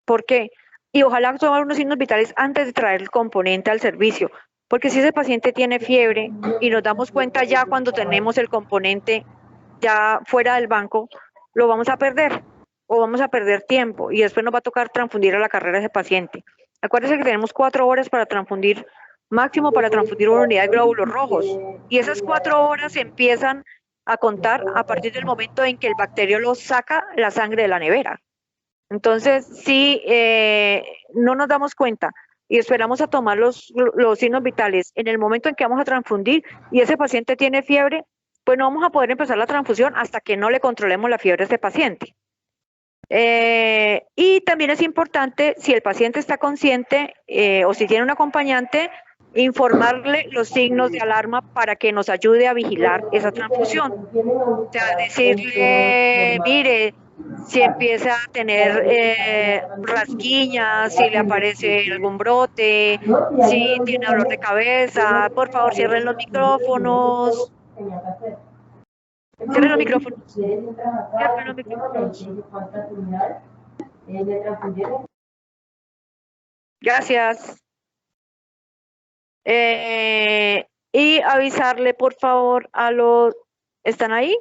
¿Por qué? Y ojalá tomar unos signos vitales antes de traer el componente al servicio. Porque si ese paciente tiene fiebre y nos damos cuenta ya cuando tenemos el componente ya fuera del banco, lo vamos a perder o vamos a perder tiempo y después nos va a tocar transfundir a la carrera de ese paciente. Acuérdense que tenemos 4 horas para transfundir, máximo para transfundir una unidad de glóbulos rojos y esas 4 horas empiezan a contar a partir del momento en que el bacteriólogo saca la sangre de la nevera. Entonces, si no nos damos cuenta y esperamos a tomar los signos vitales en el momento en que vamos a transfundir y ese paciente tiene fiebre, pues no vamos a poder empezar la transfusión hasta que no le controlemos la fiebre a ese paciente. Y también es importante, si el paciente está consciente o si tiene un acompañante, informarle los signos de alarma para que nos ayude a vigilar esa transfusión. O sea, decirle, mire, si empieza a tener rasquiñas, si le aparece algún brote, si tiene dolor de cabeza, por favor cierren los micrófonos. Cierren los micrófonos. Cierren los micrófonos. Gracias. Y avisarle, por favor, a los... ¿Están ahí?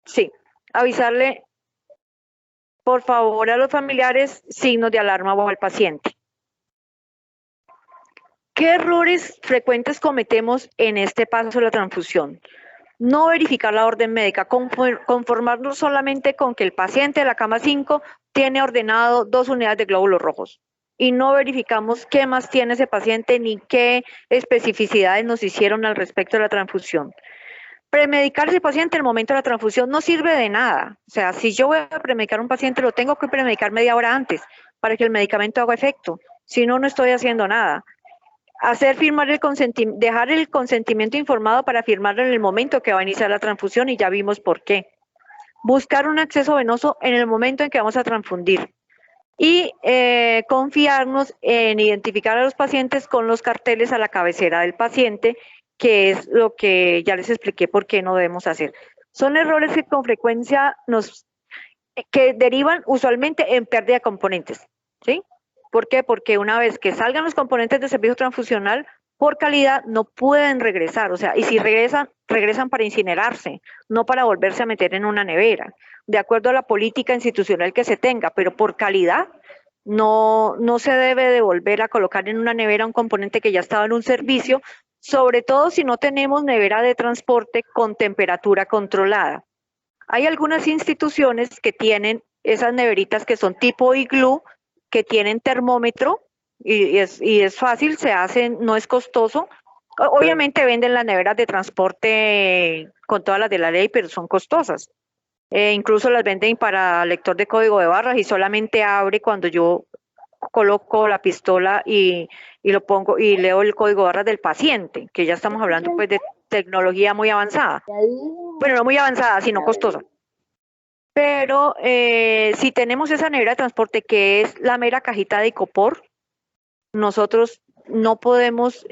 Sí. Avisarle por favor, a los familiares, signos de alarma o al paciente. ¿Qué errores frecuentes cometemos en este paso de la transfusión? No verificar la orden médica, conformarnos solamente con que el paciente de la cama 5 tiene ordenado 2 unidades de glóbulos rojos y no verificamos qué más tiene ese paciente ni qué especificidades nos hicieron al respecto de la transfusión. Premedicar ese paciente en el momento de la transfusión no sirve de nada. O sea, si yo voy a premedicar a un paciente, lo tengo que premedicar media hora antes para que el medicamento haga efecto. Si no, no estoy haciendo nada. Dejar el consentimiento informado para firmarlo en el momento que va a iniciar la transfusión y ya vimos por qué. Buscar un acceso venoso en el momento en que vamos a transfundir. Y confiarnos en identificar a los pacientes con los carteles a la cabecera del paciente, que es lo que ya les expliqué por qué no debemos hacer. Son errores que con frecuencia que derivan usualmente en pérdida de componentes, ¿sí? ¿Por qué? Porque una vez que salgan los componentes de servicio transfusional, por calidad no pueden regresar, o sea, y si regresan para incinerarse, no para volverse a meter en una nevera, de acuerdo a la política institucional que se tenga, pero por calidad no se debe de volver a colocar en una nevera un componente que ya estaba en un servicio, sobre todo si no tenemos nevera de transporte con temperatura controlada. Hay algunas instituciones que tienen esas neveritas que son tipo iglú, que tienen termómetro y es fácil, se hacen, no es costoso. Obviamente venden las neveras de transporte con todas las de la ley, pero son costosas. Incluso las venden para lector de código de barras y solamente abre cuando yo coloco la pistola y lo pongo y leo el código de barras del paciente, que ya estamos hablando pues de tecnología muy avanzada. Bueno, no muy avanzada, sino costosa. Pero si tenemos esa nevera de transporte que es la mera cajita de icopor, nosotros no podemos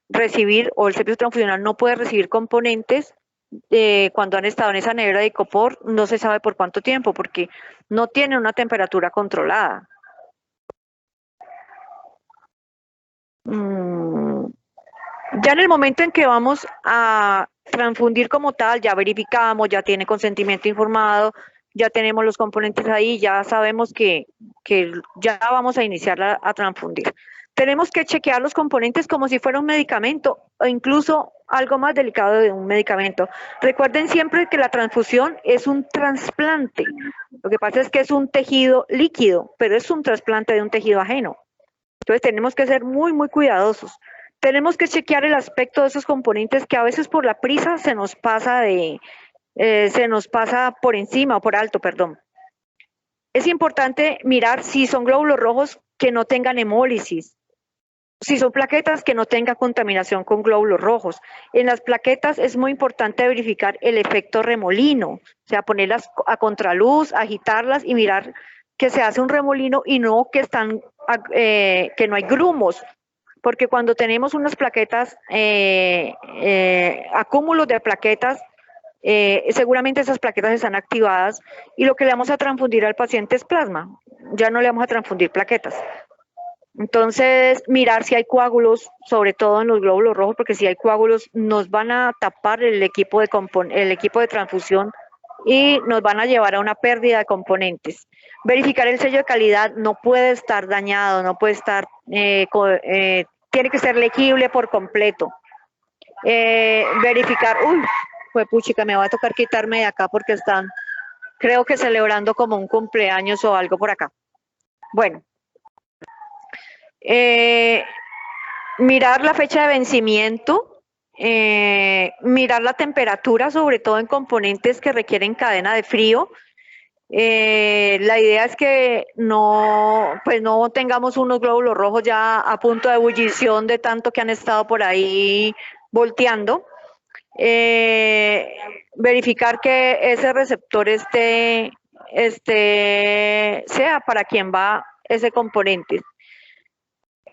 recibir, o el servicio transfusional no puede recibir componentes cuando han estado en esa nevera de icopor, no se sabe por cuánto tiempo, porque no tienen una temperatura controlada. Ya en el momento en que vamos a transfundir como tal, ya verificamos, ya tiene consentimiento informado, ya tenemos los componentes ahí, ya sabemos que ya vamos a iniciar a transfundir. Tenemos que chequear los componentes como si fuera un medicamento o incluso algo más delicado de un medicamento. Recuerden siempre que la transfusión es un trasplante. Lo que pasa es que es un tejido líquido, pero es un trasplante de un tejido ajeno. Entonces tenemos que ser muy, muy cuidadosos. Tenemos que chequear el aspecto de esos componentes que a veces por la prisa se nos pasa por encima o por alto, perdón. Es importante mirar si son glóbulos rojos que no tengan hemólisis, si son plaquetas que no tengan contaminación con glóbulos rojos. En las plaquetas es muy importante verificar el efecto remolino, o sea, ponerlas a contraluz, agitarlas y mirar que se hace un remolino y no que no hay grumos. Porque cuando tenemos unas plaquetas, acúmulos de plaquetas, seguramente esas plaquetas están activadas y lo que le vamos a transfundir al paciente es plasma, ya no le vamos a transfundir plaquetas. Entonces, mirar si hay coágulos, sobre todo en los glóbulos rojos, porque si hay coágulos nos van a tapar el equipo de transfusión y nos van a llevar a una pérdida de componentes. Verificar el sello de calidad, no puede estar dañado, no puede estar, tiene que ser legible por completo. Verificar, pues puchica, me va a tocar quitarme de acá porque están, creo que celebrando como un cumpleaños o algo por acá. Bueno. Mirar la fecha de vencimiento, mirar la temperatura, sobre todo en componentes que requieren cadena de frío. La idea es que no tengamos unos glóbulos rojos ya a punto de ebullición de tanto que han estado por ahí volteando. Verificar que ese receptor sea para quien va ese componente.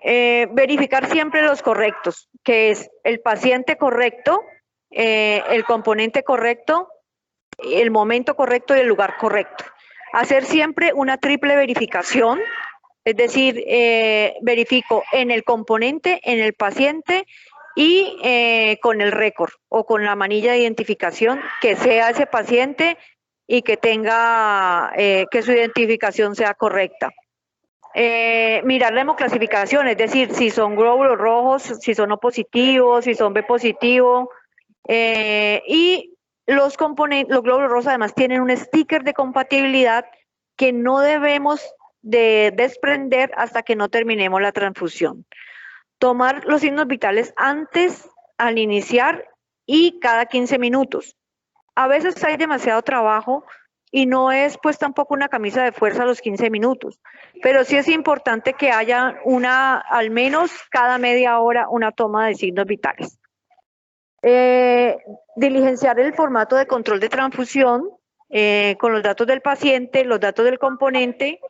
Verificar siempre los correctos, que es el paciente correcto, el componente correcto, el momento correcto y el lugar correcto. Hacer siempre una triple verificación, es decir, verifico en el componente, en el paciente y con el récord o con la manilla de identificación que sea ese paciente y que tenga, que su identificación sea correcta. Mirar la hemoclasificación, es decir, si son glóbulos rojos, si son O positivos, si son B positivo, y los glóbulos rojos además tienen un sticker de compatibilidad que no debemos de desprender hasta que no terminemos la transfusión. Tomar los signos vitales antes, al iniciar y cada 15 minutos. A veces hay demasiado trabajo y no es pues tampoco una camisa de fuerza a los 15 minutos, pero sí es importante que haya al menos cada media hora una toma de signos vitales. Diligenciar el formato de control de transfusión con los datos del paciente, los datos del componente,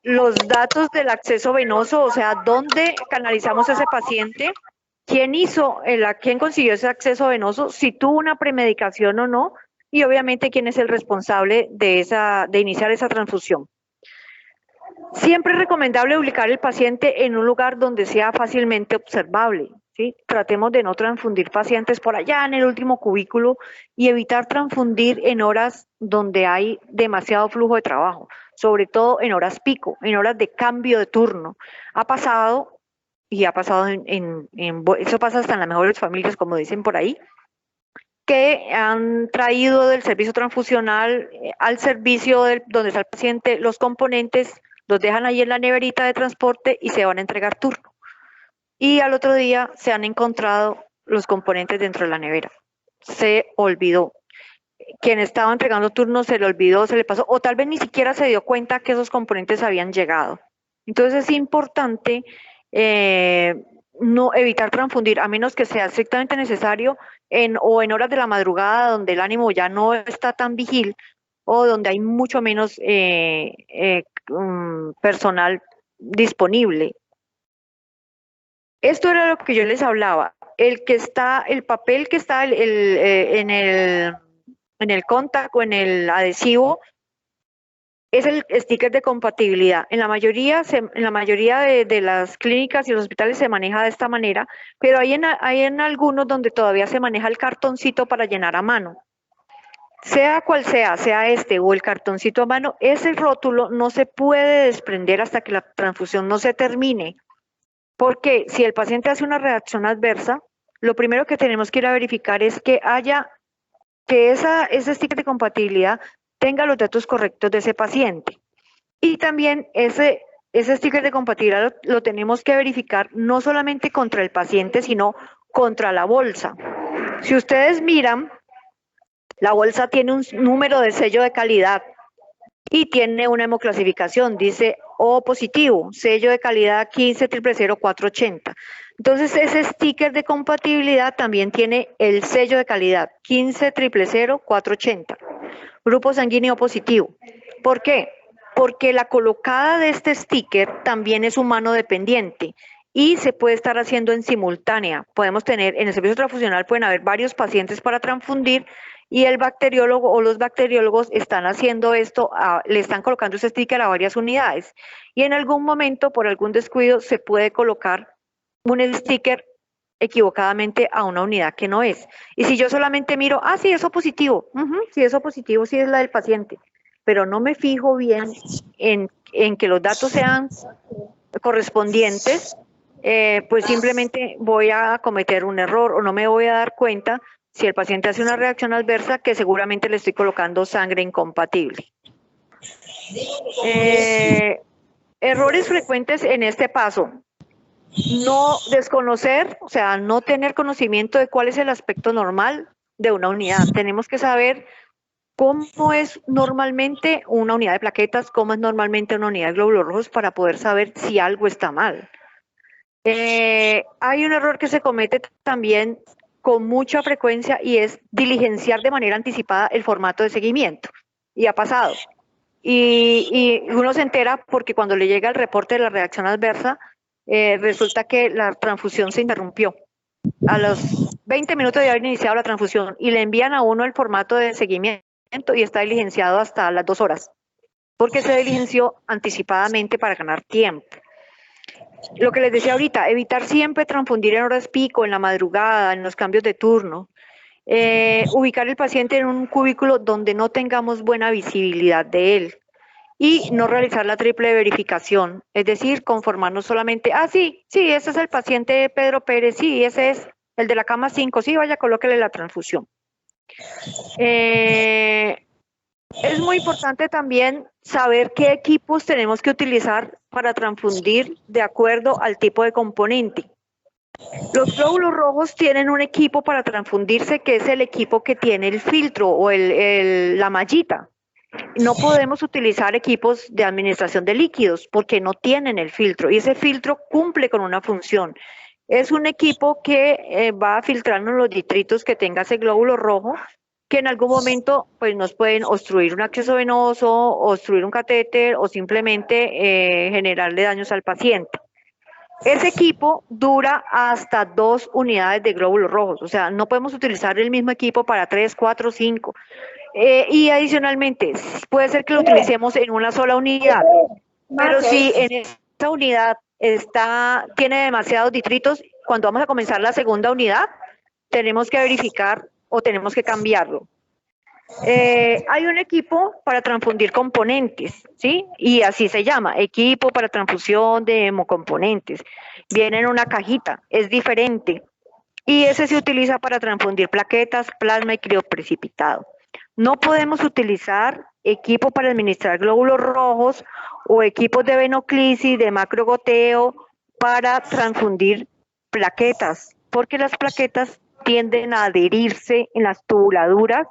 los datos del acceso venoso, o sea, dónde canalizamos a ese paciente, quién consiguió ese acceso venoso, si tuvo una premedicación o no, y obviamente quién es el responsable de iniciar esa transfusión. Siempre es recomendable ubicar el paciente en un lugar donde sea fácilmente observable, ¿sí? Tratemos de no transfundir pacientes por allá en el último cubículo y evitar transfundir en horas donde hay demasiado flujo de trabajo, sobre todo en horas pico, en horas de cambio de turno. Ha pasado, y ha pasado eso pasa hasta en las mejores familias, como dicen por ahí, que han traído del servicio transfusional al servicio donde está el paciente los componentes, los dejan ahí en la neverita de transporte y se van a entregar turno. Y al otro día se han encontrado los componentes dentro de la nevera. Se olvidó. Quien estaba entregando turno se le olvidó, se le pasó, o tal vez ni siquiera se dio cuenta que esos componentes habían llegado. Entonces es importante no evitar transfundir, a menos que sea estrictamente necesario o en horas de la madrugada donde el ánimo ya no está tan vigil o donde hay mucho menos personal disponible. Esto era lo que yo les hablaba. El papel que está en el contact o en el adhesivo es el sticker de compatibilidad. En la mayoría de las clínicas y los hospitales se maneja de esta manera, pero hay en algunos donde todavía se maneja el cartoncito para llenar a mano. Sea cual sea este o el cartoncito a mano, ese rótulo no se puede desprender hasta que la transfusión no se termine. Porque si el paciente hace una reacción adversa, lo primero que tenemos que ir a verificar es que ese sticker de compatibilidad tenga los datos correctos de ese paciente. Y también ese sticker de compatibilidad lo tenemos que verificar no solamente contra el paciente, sino contra la bolsa. Si ustedes miran, la bolsa tiene un número de sello de calidad y tiene una hemoclasificación, dice O positivo, sello de calidad 15000480. Entonces ese sticker de compatibilidad también tiene el sello de calidad 15000480. Grupo sanguíneo positivo. ¿Por qué? Porque la colocada de este sticker también es humano dependiente y se puede estar haciendo en simultánea. Podemos tener, en el servicio transfusional pueden haber varios pacientes para transfundir y el bacteriólogo o los bacteriólogos están haciendo esto, le están colocando ese sticker a varias unidades. Y en algún momento, por algún descuido, se puede colocar un sticker equivocadamente a una unidad que no es. Y si yo solamente miro, sí, es O positivo, sí, es O positivo, sí es la del paciente, pero no me fijo bien en que los datos sean correspondientes, pues simplemente voy a cometer un error o no me voy a dar cuenta si el paciente hace una reacción adversa que seguramente le estoy colocando sangre incompatible. Errores frecuentes en este paso. No desconocer, o sea, no tener conocimiento de cuál es el aspecto normal de una unidad. Tenemos que saber cómo es normalmente una unidad de plaquetas, cómo es normalmente una unidad de glóbulos rojos para poder saber si algo está mal. Hay un error que se comete también con mucha frecuencia y es diligenciar de manera anticipada el formato de seguimiento. Y ha pasado. Y uno se entera porque cuando le llega el reporte de la reacción adversa, resulta que la transfusión se interrumpió. A los 20 minutos de haber iniciado la transfusión y le envían a uno el formato de seguimiento y está diligenciado hasta las 2 horas, porque se diligenció anticipadamente para ganar tiempo. Lo que les decía ahorita, evitar siempre transfundir en horas pico, en la madrugada, en los cambios de turno. Ubicar el paciente en un cubículo donde no tengamos buena visibilidad de él. Y no realizar la triple verificación, es decir, conformarnos solamente, sí, ese es el paciente Pedro Pérez, sí, ese es el de la cama 5, sí, vaya, colóquele la transfusión. Es muy importante también saber qué equipos tenemos que utilizar para transfundir de acuerdo al tipo de componente. Los glóbulos rojos tienen un equipo para transfundirse, que es el equipo que tiene el filtro o la mallita. No podemos utilizar equipos de administración de líquidos porque no tienen el filtro y ese filtro cumple con una función. Es un equipo que va a filtrarnos los detritos que tenga ese glóbulo rojo, que en algún momento pues, nos pueden obstruir un acceso venoso, obstruir un catéter o simplemente generarle daños al paciente. Ese equipo dura hasta 2 unidades de glóbulos rojos, o sea, no podemos utilizar el mismo equipo para 3, 4, 5. Y adicionalmente, puede ser que lo utilicemos en una sola unidad, pero si en esa unidad tiene demasiados detritos, cuando vamos a comenzar la segunda unidad, tenemos que verificar o tenemos que cambiarlo. Hay un equipo para transfundir componentes, ¿sí? Y así se llama, equipo para transfusión de hemocomponentes. Viene en una cajita, es diferente. Y ese se utiliza para transfundir plaquetas, plasma y crioprecipitado. No podemos utilizar equipo para administrar glóbulos rojos o equipos de venoclisis, de macrogoteo para transfundir plaquetas, porque las plaquetas tienden a adherirse en las tubuladuras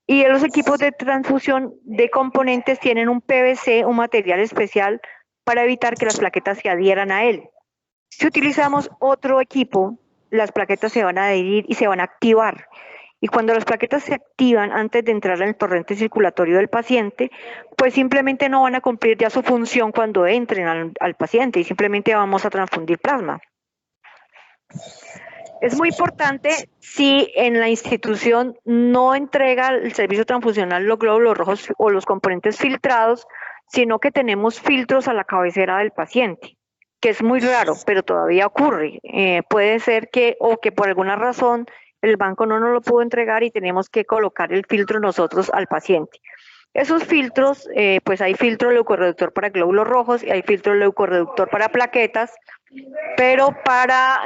y los equipos de transfusión de componentes tienen un PVC, un material especial para evitar que las plaquetas se adhieran a él. Si utilizamos otro equipo, las plaquetas se van a adherir y se van a activar. Y cuando las plaquetas se activan antes de entrar en el torrente circulatorio del paciente, pues simplemente no van a cumplir ya su función cuando entren al paciente y simplemente vamos a transfundir plasma. Es muy importante si en la institución no entrega el servicio transfusional los glóbulos rojos o los componentes filtrados, sino que tenemos filtros a la cabecera del paciente, que es muy raro, pero todavía ocurre. Puede ser que por alguna razón el banco no nos lo pudo entregar y tenemos que colocar el filtro nosotros al paciente. Esos filtros, pues hay filtro leucorreductor para glóbulos rojos y hay filtro leucorreductor para plaquetas, pero para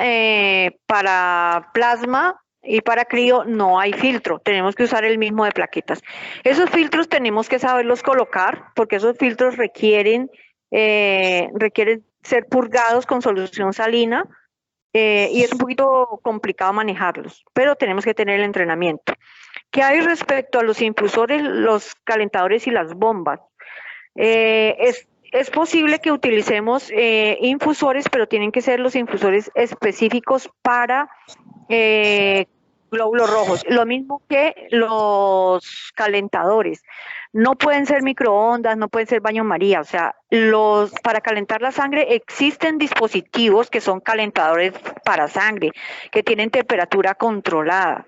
plasma y para crío no hay filtro, tenemos que usar el mismo de plaquetas. Esos filtros tenemos que saberlos colocar porque esos filtros requieren ser purgados con solución salina, y es un poquito complicado manejarlos, pero tenemos que tener el entrenamiento. ¿Qué hay respecto a los infusores, los calentadores y las bombas? Es posible que utilicemos infusores, pero tienen que ser los infusores específicos para glóbulos rojos. Lo mismo que los calentadores. No pueden ser microondas, no pueden ser baño María. O sea, para calentar la sangre existen dispositivos que son calentadores para sangre, que tienen temperatura controlada.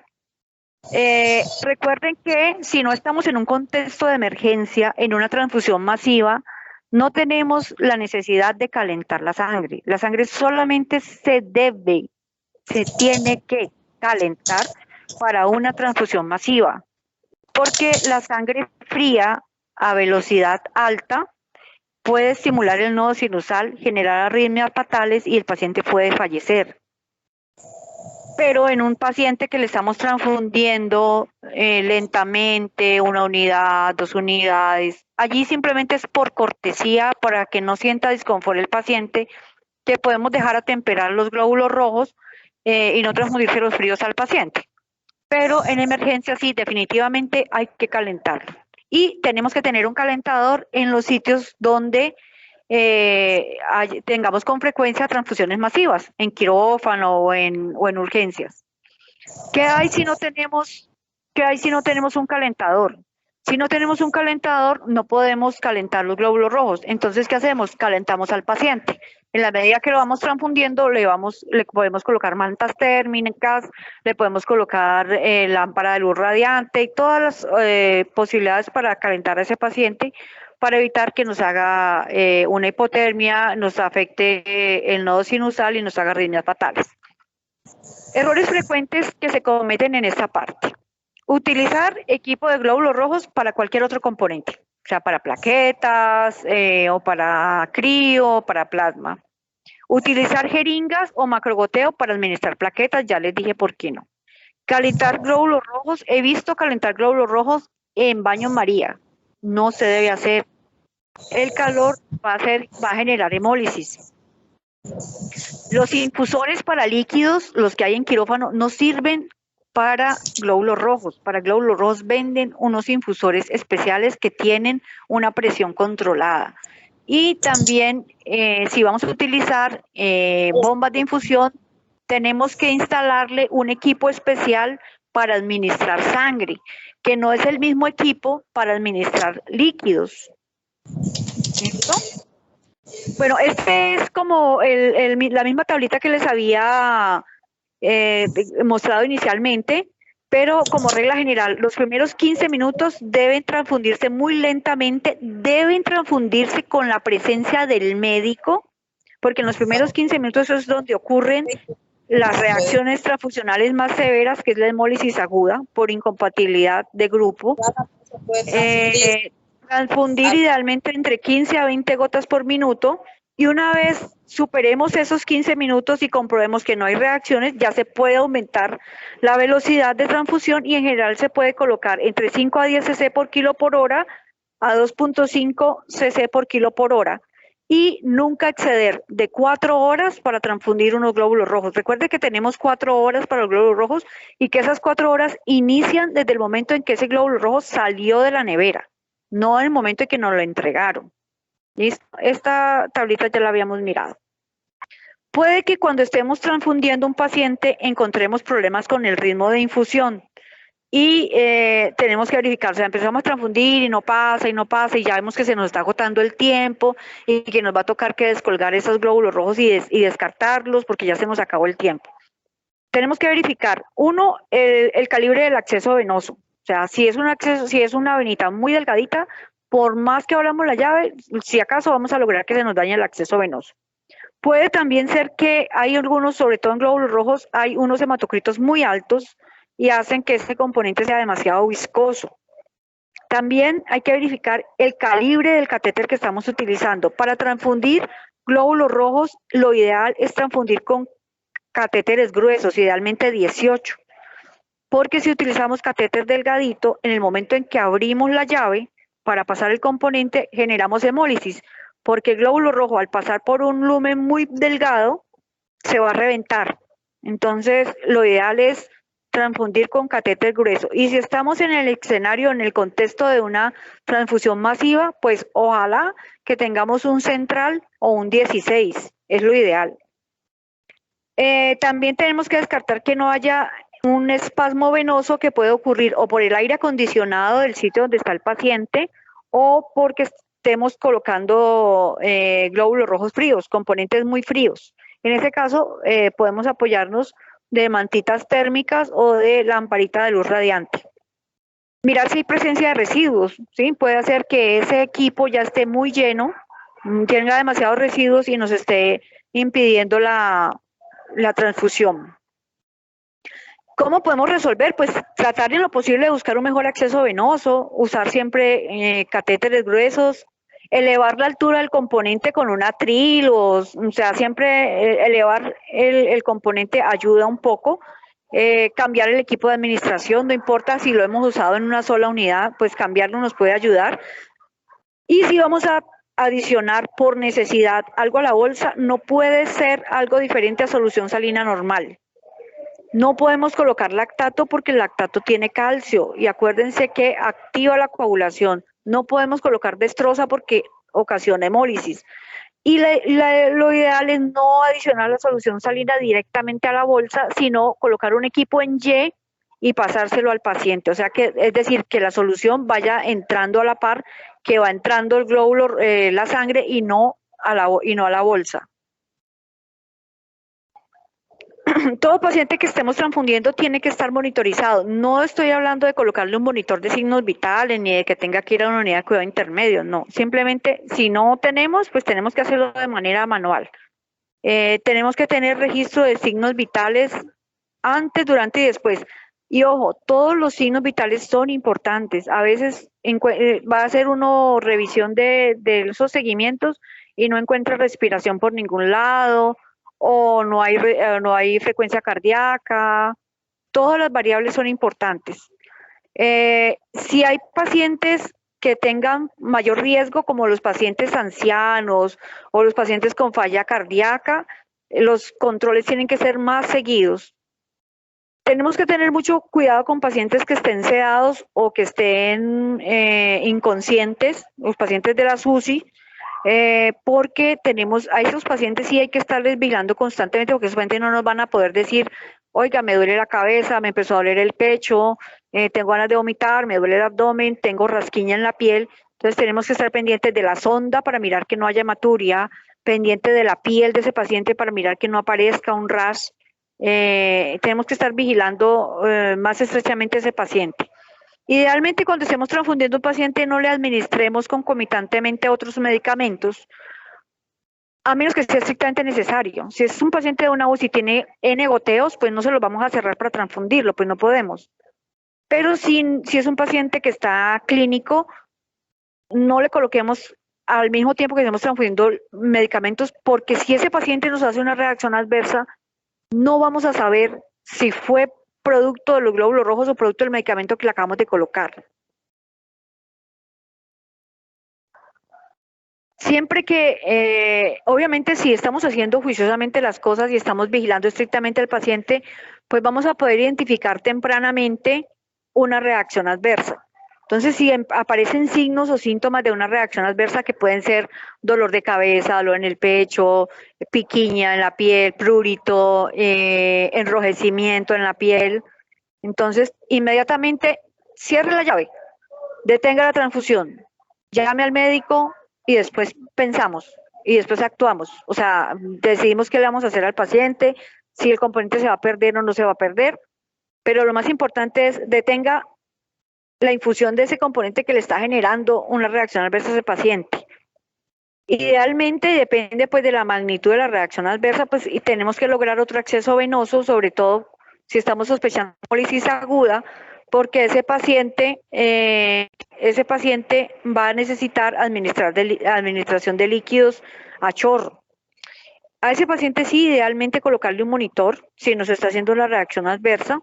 Recuerden que si no estamos en un contexto de emergencia, en una transfusión masiva, no tenemos la necesidad de calentar la sangre. La sangre solamente se tiene que calentar para una transfusión masiva, porque la sangre fría a velocidad alta puede estimular el nodo sinusal, generar arritmias fatales y el paciente puede fallecer. Pero en un paciente que le estamos transfundiendo lentamente, 1 unidad, 2 unidades, allí simplemente es por cortesía, para que no sienta disconfort el paciente, que podemos dejar atemperar los glóbulos rojos y no transfundirse los fríos al paciente. Pero en emergencia sí, definitivamente hay que calentarlo. Y tenemos que tener un calentador en los sitios donde tengamos con frecuencia transfusiones masivas, en quirófano o en urgencias. ¿Qué hay si no tenemos un calentador? Si no tenemos un calentador, no podemos calentar los glóbulos rojos. Entonces, ¿qué hacemos? Calentamos al paciente. En la medida que lo vamos transfundiendo, le podemos colocar mantas térmicas, le podemos colocar lámpara de luz radiante y todas las posibilidades para calentar a ese paciente, para evitar que nos haga una hipotermia, nos afecte el nodo sinusal y nos haga arritmias fatales. Errores frecuentes que se cometen en esta parte. Utilizar equipo de glóbulos rojos para cualquier otro componente, o sea, para plaquetas o para crío, para plasma. Utilizar jeringas o macrogoteo para administrar plaquetas, ya les dije por qué no. Calentar glóbulos rojos, he visto calentar glóbulos rojos en baño María, no se debe hacer. El calor va a generar hemólisis. Los infusores para líquidos, los que hay en quirófano, no sirven para glóbulos rojos. Para glóbulos rojos venden unos infusores especiales que tienen una presión controlada. Y también, si vamos a utilizar bombas de infusión, tenemos que instalarle un equipo especial para administrar sangre, que no es el mismo equipo para administrar líquidos. ¿Listo? Bueno, este es como la misma tablita que les había mostrado inicialmente, pero como regla general, los primeros 15 minutos deben transfundirse muy lentamente, deben transfundirse con la presencia del médico, porque en los primeros 15 minutos es donde ocurren las reacciones transfusionales más severas, que es la hemólisis aguda por incompatibilidad de grupo. Transfundir idealmente entre 15 a 20 gotas por minuto, y una vez superemos esos 15 minutos y comprobemos que no hay reacciones, ya se puede aumentar la velocidad de transfusión y en general se puede colocar entre 5 a 10 cc por kilo por hora a 2.5 cc por kilo por hora y nunca exceder de 4 horas para transfundir unos glóbulos rojos. Recuerde que tenemos 4 horas para los glóbulos rojos y que esas 4 horas inician desde el momento en que ese glóbulo rojo salió de la nevera, no en el momento en que nos lo entregaron. ¿Listo? Esta tablita ya la habíamos mirado. Puede que cuando estemos transfundiendo un paciente encontremos problemas con el ritmo de infusión y tenemos que verificar, o sea, empezamos a transfundir y no pasa y ya vemos que se nos está agotando el tiempo y que nos va a tocar que descolgar esos glóbulos rojos y descartarlos porque ya se nos acabó el tiempo. Tenemos que verificar, uno, el calibre del acceso venoso. O sea, si es una venita muy delgadita, por más que abramos la llave, si acaso vamos a lograr que se nos dañe el acceso venoso. Puede también ser que hay algunos, sobre todo en glóbulos rojos, hay unos hematocritos muy altos y hacen que este componente sea demasiado viscoso. También hay que verificar el calibre del catéter que estamos utilizando. Para transfundir glóbulos rojos, lo ideal es transfundir con catéteres gruesos, idealmente 18. Porque si utilizamos catéter delgadito, en el momento en que abrimos la llave para pasar el componente, generamos hemólisis, porque el glóbulo rojo al pasar por un lumen muy delgado, se va a reventar. Entonces, lo ideal es transfundir con catéter grueso. Y si estamos en el escenario, en el contexto de una transfusión masiva, pues ojalá que tengamos un central o un 16, es lo ideal. También tenemos que descartar que no haya un espasmo venoso que puede ocurrir o por el aire acondicionado del sitio donde está el paciente o porque estemos colocando glóbulos rojos fríos, componentes muy fríos. En ese caso, podemos apoyarnos de mantitas térmicas o de lamparita de luz radiante. Mirar si hay presencia de residuos, ¿sí? Puede hacer que ese equipo ya esté muy lleno, tenga demasiados residuos y nos esté impidiendo la transfusión. ¿Cómo podemos resolver? Pues tratar en lo posible de buscar un mejor acceso venoso, usar siempre catéteres gruesos, elevar la altura del componente con un atril, o sea, siempre elevar el componente ayuda un poco, cambiar el equipo de administración, no importa si lo hemos usado en una sola unidad, pues cambiarlo nos puede ayudar. Y si vamos a adicionar por necesidad algo a la bolsa, no puede ser algo diferente a solución salina normal. No podemos colocar lactato porque el lactato tiene calcio y acuérdense que activa la coagulación. No podemos colocar destroza porque ocasiona hemólisis. Y lo ideal es no adicionar la solución salina directamente a la bolsa, sino colocar un equipo en Y y pasárselo al paciente. O sea, que es decir, que la solución vaya entrando a la par, que va entrando el glóbulo, la sangre y no a la bolsa. Todo paciente que estemos transfundiendo tiene que estar monitorizado. No estoy hablando de colocarle un monitor de signos vitales ni de que tenga que ir a una unidad de cuidado intermedio, no. Simplemente, si no tenemos, pues tenemos que hacerlo de manera manual. Tenemos que tener registro de signos vitales antes, durante y después. Y ojo, todos los signos vitales son importantes. A veces va a hacer uno revisión de esos seguimientos y no encuentra respiración por ningún lado, o no hay frecuencia cardíaca. Todas las variables son importantes. Si hay pacientes que tengan mayor riesgo, como los pacientes ancianos o los pacientes con falla cardíaca, los controles tienen que ser más seguidos. Tenemos que tener mucho cuidado con pacientes que estén sedados o que estén inconscientes, los pacientes de la UCI, porque a esos pacientes sí hay que estarles vigilando constantemente, porque esos pacientes no nos van a poder decir, oiga, me duele la cabeza, me empezó a doler el pecho, tengo ganas de vomitar, me duele el abdomen, tengo rasquiña en la piel. Entonces tenemos que estar pendientes de la sonda para mirar que no haya hematuria, pendiente de la piel de ese paciente para mirar que no aparezca un rash. Tenemos que estar vigilando más estrechamente a ese paciente. Idealmente, cuando estemos transfundiendo a un paciente, no le administremos concomitantemente otros medicamentos, a menos que sea estrictamente necesario. Si es un paciente de una UCI y tiene N goteos, pues no se los vamos a cerrar para transfundirlo, pues no podemos. Pero si es un paciente que está clínico, no le coloquemos al mismo tiempo que estamos transfundiendo medicamentos, porque si ese paciente nos hace una reacción adversa, no vamos a saber si fue producto de los glóbulos rojos o producto del medicamento que le acabamos de colocar. Siempre que, obviamente, si estamos haciendo juiciosamente las cosas y estamos vigilando estrictamente al paciente, pues vamos a poder identificar tempranamente una reacción adversa. Entonces, si aparecen signos o síntomas de una reacción adversa que pueden ser dolor de cabeza, dolor en el pecho, piquiña en la piel, prurito, enrojecimiento en la piel, entonces inmediatamente cierre la llave, detenga la transfusión, llame al médico y después pensamos y después actuamos. O sea, decidimos qué le vamos a hacer al paciente, si el componente se va a perder o no se va a perder, pero lo más importante es detenga la infusión de ese componente que le está generando una reacción adversa a ese paciente. Idealmente depende pues de la magnitud de la reacción adversa, pues y tenemos que lograr otro acceso venoso, sobre todo si estamos sospechando hemólisis aguda, porque ese paciente va a necesitar administración de líquidos a chorro. A ese paciente sí, idealmente colocarle un monitor si nos está haciendo la reacción adversa.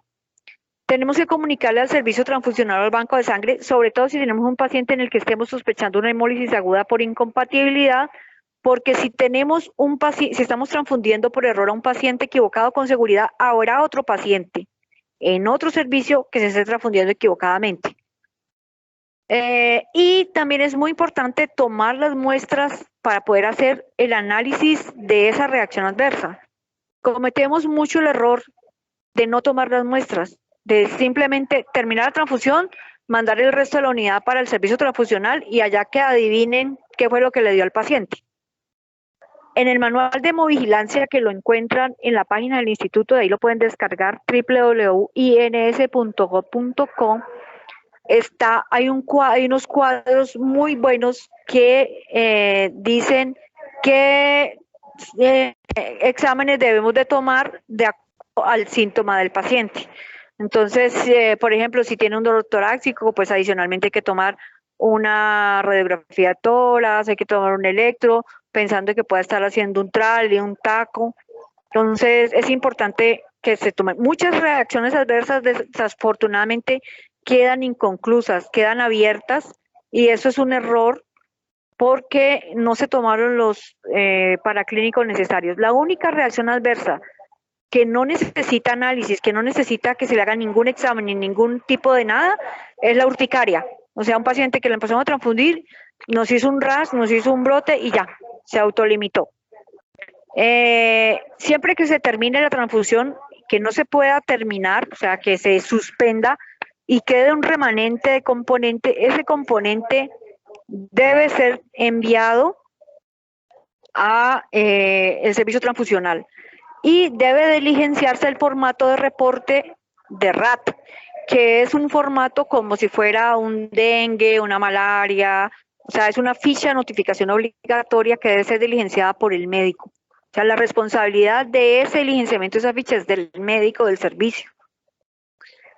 Tenemos que comunicarle al servicio transfusional o al banco de sangre, sobre todo si tenemos un paciente en el que estemos sospechando una hemólisis aguda por incompatibilidad, porque si estamos transfundiendo por error a un paciente equivocado, con seguridad habrá otro paciente en otro servicio que se esté transfundiendo equivocadamente. Y también es muy importante tomar las muestras para poder hacer el análisis de esa reacción adversa. Cometemos mucho el error de no tomar las muestras, de simplemente terminar la transfusión, mandar el resto de la unidad para el servicio transfusional y allá que adivinen qué fue lo que le dio al paciente. En el manual de hemovigilancia, que lo encuentran en la página del instituto, de ahí lo pueden descargar, www.ins.gov.co, hay unos cuadros muy buenos que dicen qué exámenes debemos de tomar de acuerdo al síntoma del paciente. Entonces, por ejemplo, si tiene un dolor torácico, pues adicionalmente hay que tomar una radiografía de tórax, hay que tomar un electro, pensando que pueda estar haciendo un trale, un taco. Entonces, es importante que se tomen. Muchas reacciones adversas, desafortunadamente, quedan inconclusas, quedan abiertas, y eso es un error porque no se tomaron los paraclínicos necesarios. La única reacción adversa que no necesita análisis, que no necesita que se le haga ningún examen ni ningún tipo de nada, es la urticaria. O sea, un paciente que le empezamos a transfundir, nos hizo un rash, nos hizo un brote y ya, se autolimitó. Siempre que se termine la transfusión, que no se pueda terminar, o sea, que se suspenda y quede un remanente de componente, ese componente debe ser enviado a el servicio transfusional. Y debe diligenciarse el formato de reporte de RAT, que es un formato como si fuera un dengue, una malaria, o sea, es una ficha de notificación obligatoria que debe ser diligenciada por el médico. O sea, la responsabilidad de ese diligenciamiento de esa ficha es del médico del servicio.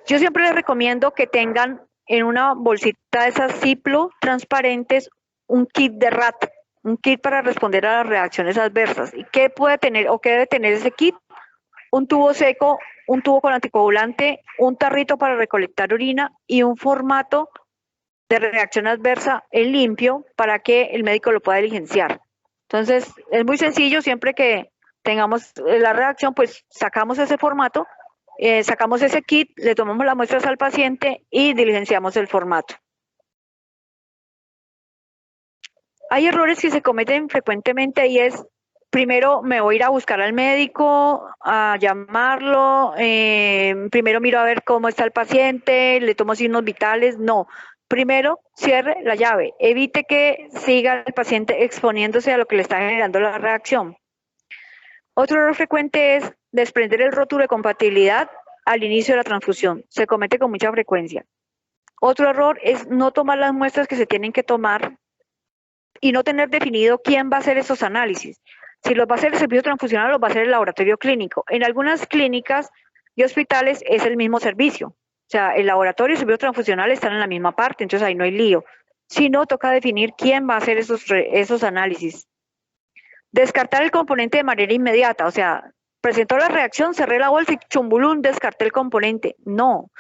Yo siempre les recomiendo que tengan en una bolsita de esas Ziplo transparentes un kit de RAT, un kit para responder a las reacciones adversas. ¿Y qué puede tener o qué debe tener ese kit? Un tubo seco, un tubo con anticoagulante, un tarrito para recolectar orina y un formato de reacción adversa en limpio para que el médico lo pueda diligenciar. Entonces, es muy sencillo, siempre que tengamos la reacción, pues sacamos ese formato, sacamos ese kit, le tomamos las muestras al paciente y diligenciamos el formato. Hay errores que se cometen frecuentemente y es, primero me voy a ir a buscar al médico, a llamarlo, primero miro a ver cómo está el paciente, le tomo signos vitales, no. Primero, cierre la llave, evite que siga el paciente exponiéndose a lo que le está generando la reacción. Otro error frecuente es desprender el rótulo de compatibilidad al inicio de la transfusión, se comete con mucha frecuencia. Otro error es no tomar las muestras que se tienen que tomar y no tener definido quién va a hacer esos análisis. Si los va a hacer el servicio transfusional, los va a hacer el laboratorio clínico. En algunas clínicas y hospitales es el mismo servicio. O sea, el laboratorio y el servicio transfusional están en la misma parte, entonces ahí no hay lío. Si no, toca definir quién va a hacer esos análisis. Descartar el componente de manera inmediata, o sea, presentó la reacción, cerré la bolsa y chumbulún, descarté el componente. No.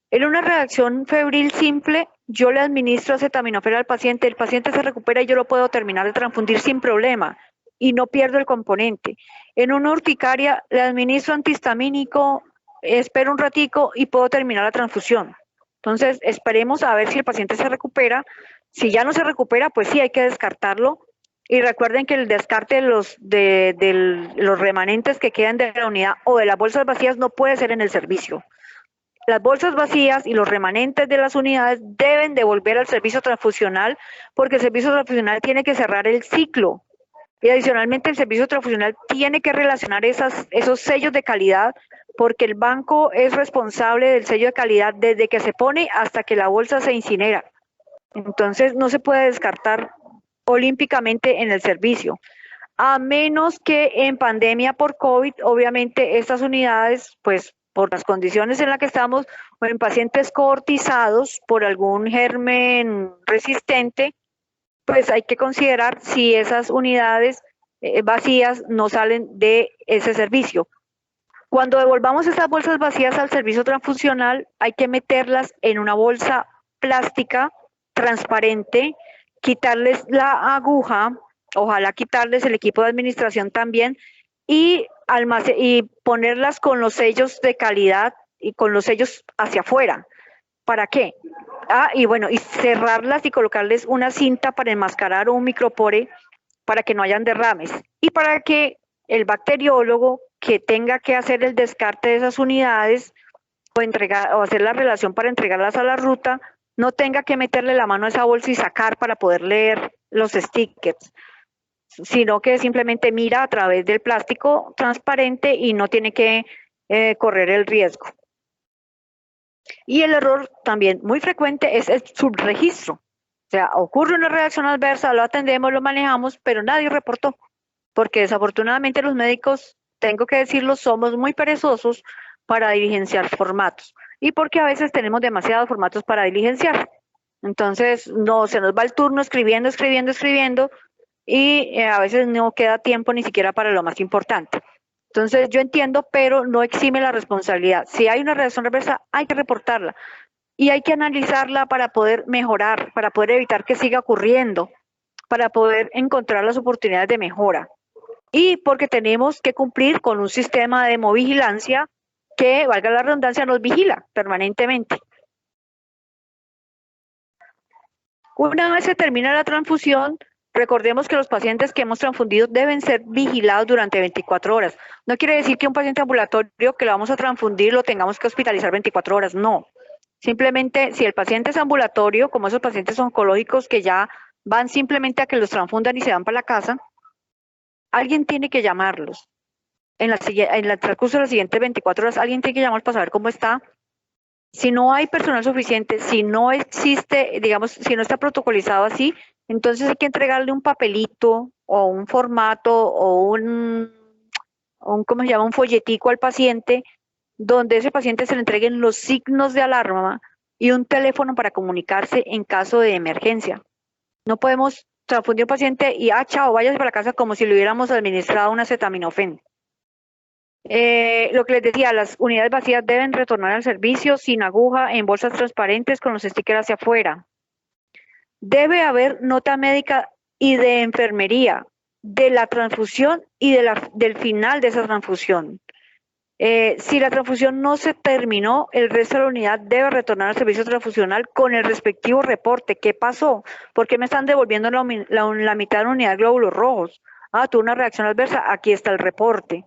En una reacción febril simple, yo le administro acetaminofén al paciente, el paciente se recupera y yo lo puedo terminar de transfundir sin problema y no pierdo el componente. En una urticaria, le administro antihistamínico, espero un ratico y puedo terminar la transfusión. Entonces, esperemos a ver si el paciente se recupera. Si ya no se recupera, pues sí, hay que descartarlo. Y recuerden que el descarte de los remanentes que quedan de la unidad o de las bolsas vacías no puede ser en el servicio. Las bolsas vacías y los remanentes de las unidades deben devolver al servicio transfusional porque el servicio transfusional tiene que cerrar el ciclo. Y adicionalmente el servicio transfusional tiene que relacionar esos sellos de calidad porque el banco es responsable del sello de calidad desde que se pone hasta que la bolsa se incinera. Entonces no se puede descartar olímpicamente en el servicio. A menos que en pandemia por COVID, obviamente estas unidades, pues por las condiciones en las que estamos, o en pacientes coortizados por algún germen resistente, pues hay que considerar si esas unidades vacías no salen de ese servicio. Cuando devolvamos esas bolsas vacías al servicio transfusional, hay que meterlas en una bolsa plástica transparente, quitarles la aguja, ojalá quitarles el equipo de administración también, y ponerlas con los sellos de calidad y con los sellos hacia afuera. ¿Para qué? Y bueno, y cerrarlas y colocarles una cinta para enmascarar un micropore para que no hayan derrames y para que el bacteriólogo que tenga que hacer el descarte de esas unidades o hacer la relación para entregarlas a la ruta no tenga que meterle la mano a esa bolsa y sacar para poder leer los stickers, sino que simplemente mira a través del plástico transparente y no tiene que correr el riesgo. Y el error también muy frecuente es el subregistro. O sea, ocurre una reacción adversa, lo atendemos, lo manejamos, pero nadie reportó. Porque desafortunadamente los médicos, tengo que decirlo, somos muy perezosos para diligenciar formatos. Y porque a veces tenemos demasiados formatos para diligenciar. Entonces, no, se nos va el turno escribiendo, y a veces no queda tiempo ni siquiera para lo más importante. Entonces, yo entiendo, pero no exime la responsabilidad. Si hay una reacción adversa, hay que reportarla. Y hay que analizarla para poder mejorar, para poder evitar que siga ocurriendo, para poder encontrar las oportunidades de mejora. Y porque tenemos que cumplir con un sistema de hemovigilancia que, valga la redundancia, nos vigila permanentemente. Una vez se termina la transfusión, recordemos que los pacientes que hemos transfundido deben ser vigilados durante 24 horas. No quiere decir que un paciente ambulatorio que lo vamos a transfundir lo tengamos que hospitalizar 24 horas, no. Simplemente, si el paciente es ambulatorio, como esos pacientes oncológicos que ya van simplemente a que los transfundan y se van para la casa, alguien tiene que llamarlos. En el transcurso de las siguientes 24 horas, alguien tiene que llamarlos para saber cómo está. Si no hay personal suficiente, si no existe, digamos, si no está protocolizado así, entonces hay que entregarle un papelito o un formato o un ¿cómo se llama? Un folletico al paciente, donde ese paciente se le entreguen los signos de alarma y un teléfono para comunicarse en caso de emergencia. No podemos transfundir un paciente y, chao, váyase para la casa como si le hubiéramos administrado una acetaminofén. Lo que les decía, las unidades vacías deben retornar al servicio sin aguja, en bolsas transparentes con los stickers hacia afuera. Debe haber nota médica y de enfermería de la transfusión y del final de esa transfusión. Si la transfusión no se terminó, el resto de la unidad debe retornar al servicio transfusional con el respectivo reporte. ¿Qué pasó? ¿Por qué me están devolviendo la mitad de la unidad de glóbulos rojos? Tuve una reacción adversa, aquí está el reporte.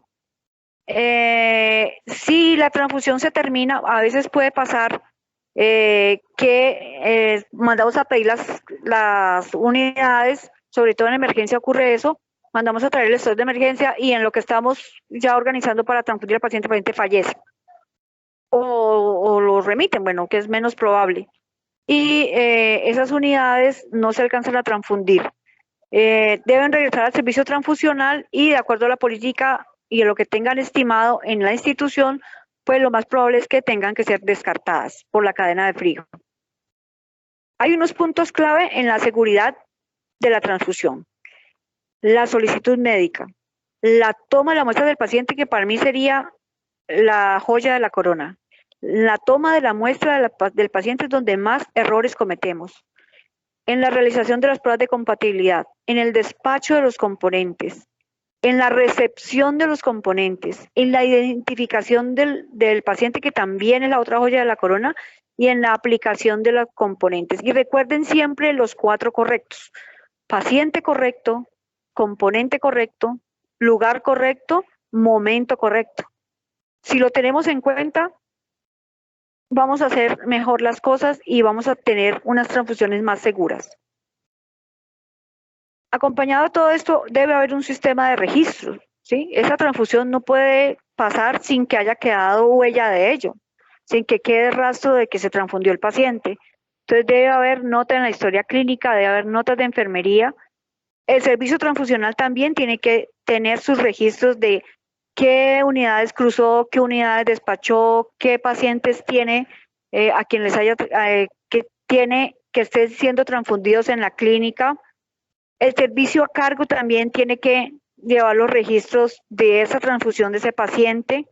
Si la transfusión se termina, a veces puede pasar que mandamos a pedir las unidades, sobre todo en emergencia ocurre eso, mandamos a traer el stock de emergencia y en lo que estamos ya organizando para transfundir al paciente, el paciente fallece. O lo remiten, bueno, que es menos probable. Y esas unidades no se alcanzan a transfundir. Deben regresar al servicio transfusional y de acuerdo a la política y a lo que tengan estimado en la institución, pues lo más probable es que tengan que ser descartadas por la cadena de frío. Hay unos puntos clave en la seguridad de la transfusión. La solicitud médica, la toma de la muestra del paciente, que para mí sería la joya de la corona. La toma de la muestra del paciente es donde más errores cometemos. En la realización de las pruebas de compatibilidad, en el despacho de los componentes, en la recepción de los componentes, en la identificación del paciente, que también es la otra joya de la corona, y en la aplicación de los componentes. Y recuerden siempre los 4 correctos: paciente correcto, componente correcto, lugar correcto, momento correcto. Si lo tenemos en cuenta, vamos a hacer mejor las cosas y vamos a tener unas transfusiones más seguras. Acompañado de todo esto, debe haber un sistema de registro, ¿sí? Esa transfusión no puede pasar sin que haya quedado huella de ello, sin que quede rastro de que se transfundió el paciente. Entonces debe haber nota en la historia clínica, debe haber notas de enfermería. El servicio transfusional también tiene que tener sus registros de qué unidades cruzó, qué unidades despachó, qué pacientes tiene, a quien les haya, que estén siendo transfundidos en la clínica. El servicio a cargo también tiene que llevar los registros de esa transfusión de ese paciente.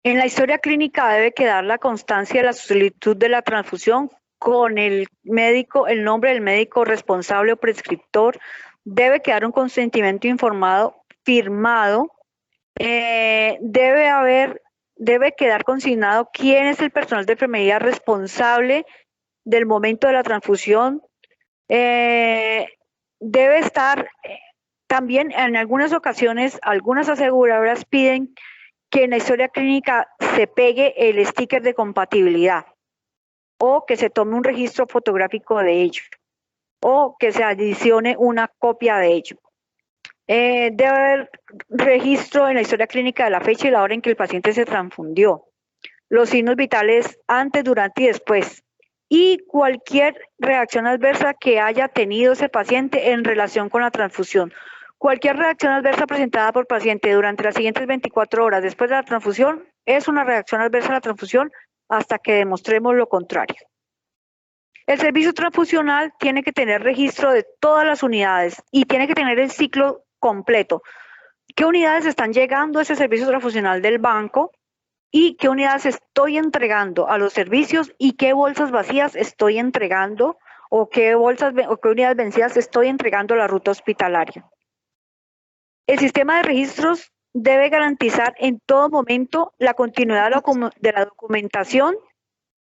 En la historia clínica debe quedar la constancia de la solicitud de la transfusión con el médico, el nombre del médico responsable o prescriptor. Debe quedar un consentimiento informado, firmado. Debe quedar consignado quién es el personal de enfermería responsable del momento de la transfusión. Debe estar también, en algunas ocasiones, algunas aseguradoras piden que en la historia clínica se pegue el sticker de compatibilidad o que se tome un registro fotográfico de ello o que se adicione una copia de ello. Debe haber registro en la historia clínica de la fecha y la hora en que el paciente se transfundió, los signos vitales antes, durante y después, y cualquier reacción adversa que haya tenido ese paciente en relación con la transfusión. Cualquier reacción adversa presentada por paciente durante las siguientes 24 horas después de la transfusión es una reacción adversa a la transfusión hasta que demostremos lo contrario. El servicio transfusional tiene que tener registro de todas las unidades y tiene que tener el ciclo completo. ¿Qué unidades están llegando a ese servicio transfusional del banco? ¿Y qué unidades estoy entregando a los servicios? ¿Y qué bolsas vacías estoy entregando? ¿O qué unidades vencidas estoy entregando a la ruta hospitalaria? El sistema de registros debe garantizar en todo momento la continuidad de la documentación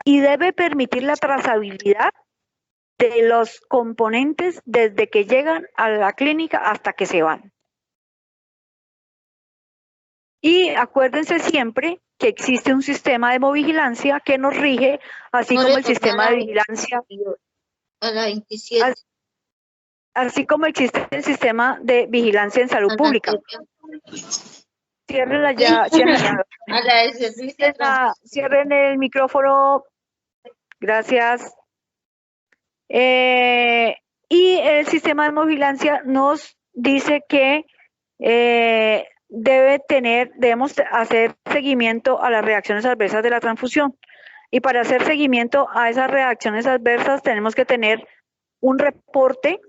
y debe permitir la trazabilidad de los componentes desde que llegan a la clínica hasta que se van. Y acuérdense siempre que existe un sistema de hemovigilancia que nos rige, así como el sistema de vigilancia. A la 27. Así como existe el sistema de vigilancia en salud pública. Ciérrenla ya, ciérrenla. A la del servicio. Cierren el micrófono. Gracias. Y el sistema de hemovigilancia nos dice que debemos hacer seguimiento a las reacciones adversas de la transfusión. Y para hacer seguimiento a esas reacciones adversas tenemos que tener un reporte.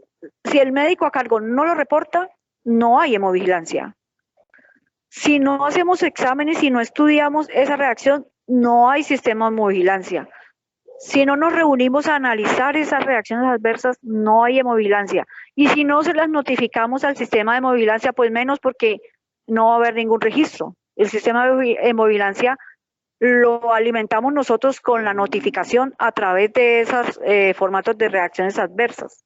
Si el médico a cargo no lo reporta, no hay hemovigilancia. Si no hacemos exámenes y no estudiamos esa reacción, no hay sistema de hemovigilancia. Si no nos reunimos a analizar esas reacciones adversas, no hay hemovigilancia. Y si no se las notificamos al sistema de hemovigilancia, pues menos, porque no va a haber ningún registro. El sistema de hemovigilancia lo alimentamos nosotros con la notificación a través de esos formatos de reacciones adversas.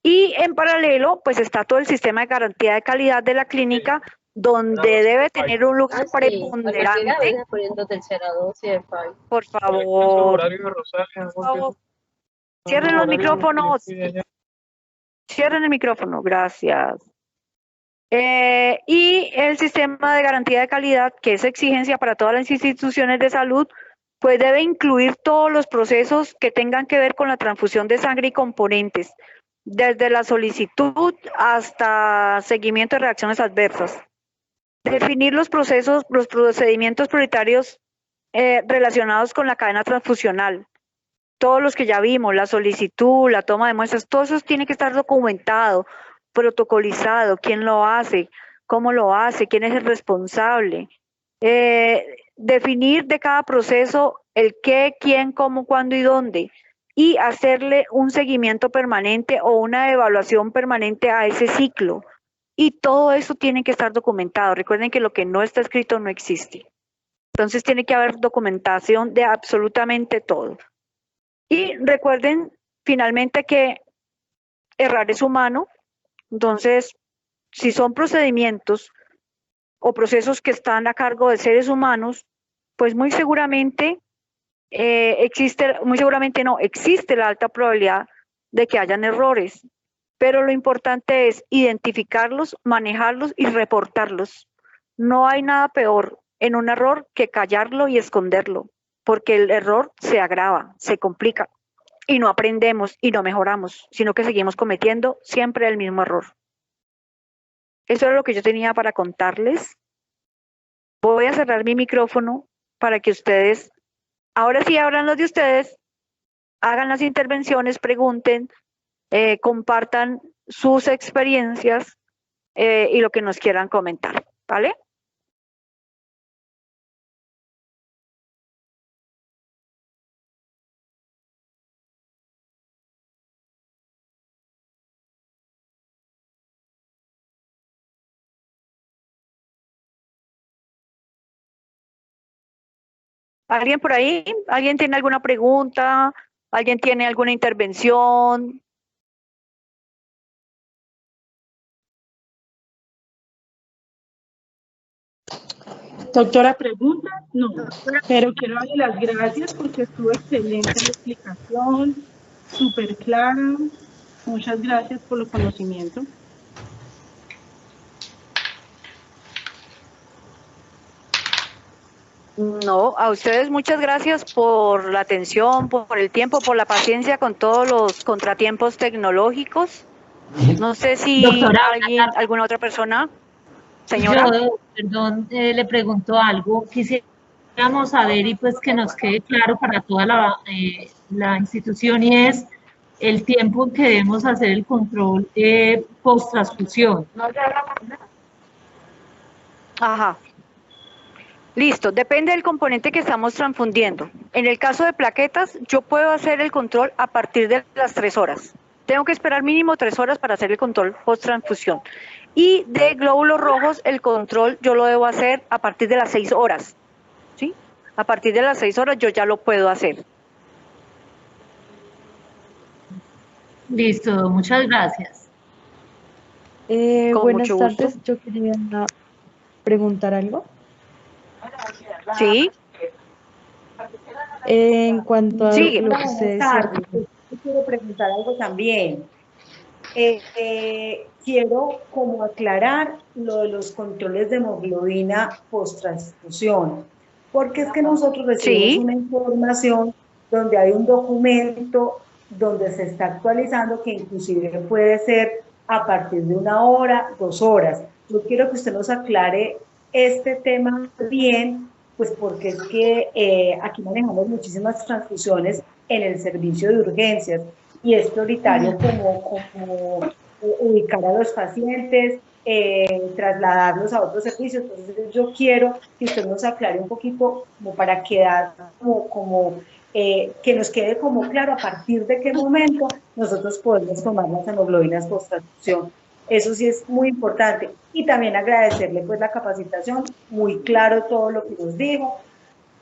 Y en paralelo, pues está todo el sistema de garantía de calidad de la clínica, donde debe tener un lugar preponderante. Por favor, cierren los micrófonos. Cierren el micrófono, gracias. Y el sistema de garantía de calidad, que es exigencia para todas las instituciones de salud, pues debe incluir todos los procesos que tengan que ver con la transfusión de sangre y componentes, desde la solicitud hasta seguimiento de reacciones adversas. Definir los procesos, los procedimientos prioritarios relacionados con la cadena transfusional. Todos los que ya vimos, la solicitud, la toma de muestras, todo eso tiene que estar documentado, protocolizado, quién lo hace, cómo lo hace, quién es el responsable. Definir de cada proceso el qué, quién, cómo, cuándo y dónde. Y hacerle un seguimiento permanente o una evaluación permanente a ese ciclo. Y todo eso tiene que estar documentado. Recuerden que lo que no está escrito no existe. Entonces tiene que haber documentación de absolutamente todo. Y recuerden finalmente que errar es humano. Entonces, si son procedimientos o procesos que están a cargo de seres humanos, pues muy seguramente existe la alta probabilidad de que hayan errores. Pero lo importante es identificarlos, manejarlos y reportarlos. No hay nada peor en un error que callarlo y esconderlo, porque el error se agrava, se complica y no aprendemos y no mejoramos, sino que seguimos cometiendo siempre el mismo error. Eso era lo que yo tenía para contarles. Voy a cerrar mi micrófono para que ustedes, ahora sí abran los de ustedes, hagan las intervenciones, pregunten, compartan sus experiencias y lo que nos quieran comentar, ¿vale? ¿Alguien por ahí? ¿Alguien tiene alguna pregunta? ¿Alguien tiene alguna intervención? Doctora, pregunta, no, pero quiero darle las gracias porque estuvo excelente la explicación, súper clara. Muchas gracias por los conocimientos. No, a ustedes muchas gracias por la atención, por el tiempo, por la paciencia con todos los contratiempos tecnológicos. No sé si alguna otra persona, señora. Yo, perdón, le pregunto algo. Quisiéramos saber y pues que nos quede claro para toda la institución, y es el tiempo en que debemos hacer el control post-transfusión. Ajá. Listo, depende del componente que estamos transfundiendo. En el caso de plaquetas, yo puedo hacer el control a partir de las 3 horas. Tengo que esperar mínimo 3 horas para hacer el control post-transfusión. Y de glóbulos rojos, el control yo lo debo hacer a partir de las 6 horas. ¿Sí? A partir de las 6 horas yo ya lo puedo hacer. Listo, muchas gracias. Buenas tardes, yo quería preguntar algo. Sí. En cuanto a Sí, lo que usted decía. Yo quiero preguntar algo también. Quiero como aclarar lo de los controles de hemoglobina post-transfusión, porque es que nosotros recibimos una información donde hay un documento donde se está actualizando que inclusive puede ser a partir de 1 hora, 2 horas. Yo quiero que usted nos aclare este tema bien, pues porque es que aquí manejamos muchísimas transfusiones en el servicio de urgencias y es prioritario como ubicar a los pacientes, trasladarlos a otros servicios. Entonces yo quiero que usted nos aclare un poquito como para quedar que nos quede como claro a partir de qué momento nosotros podemos tomar las hemoglobinas post-transfusión. Eso sí es muy importante. Y también agradecerle pues la capacitación, muy claro todo lo que nos dijo.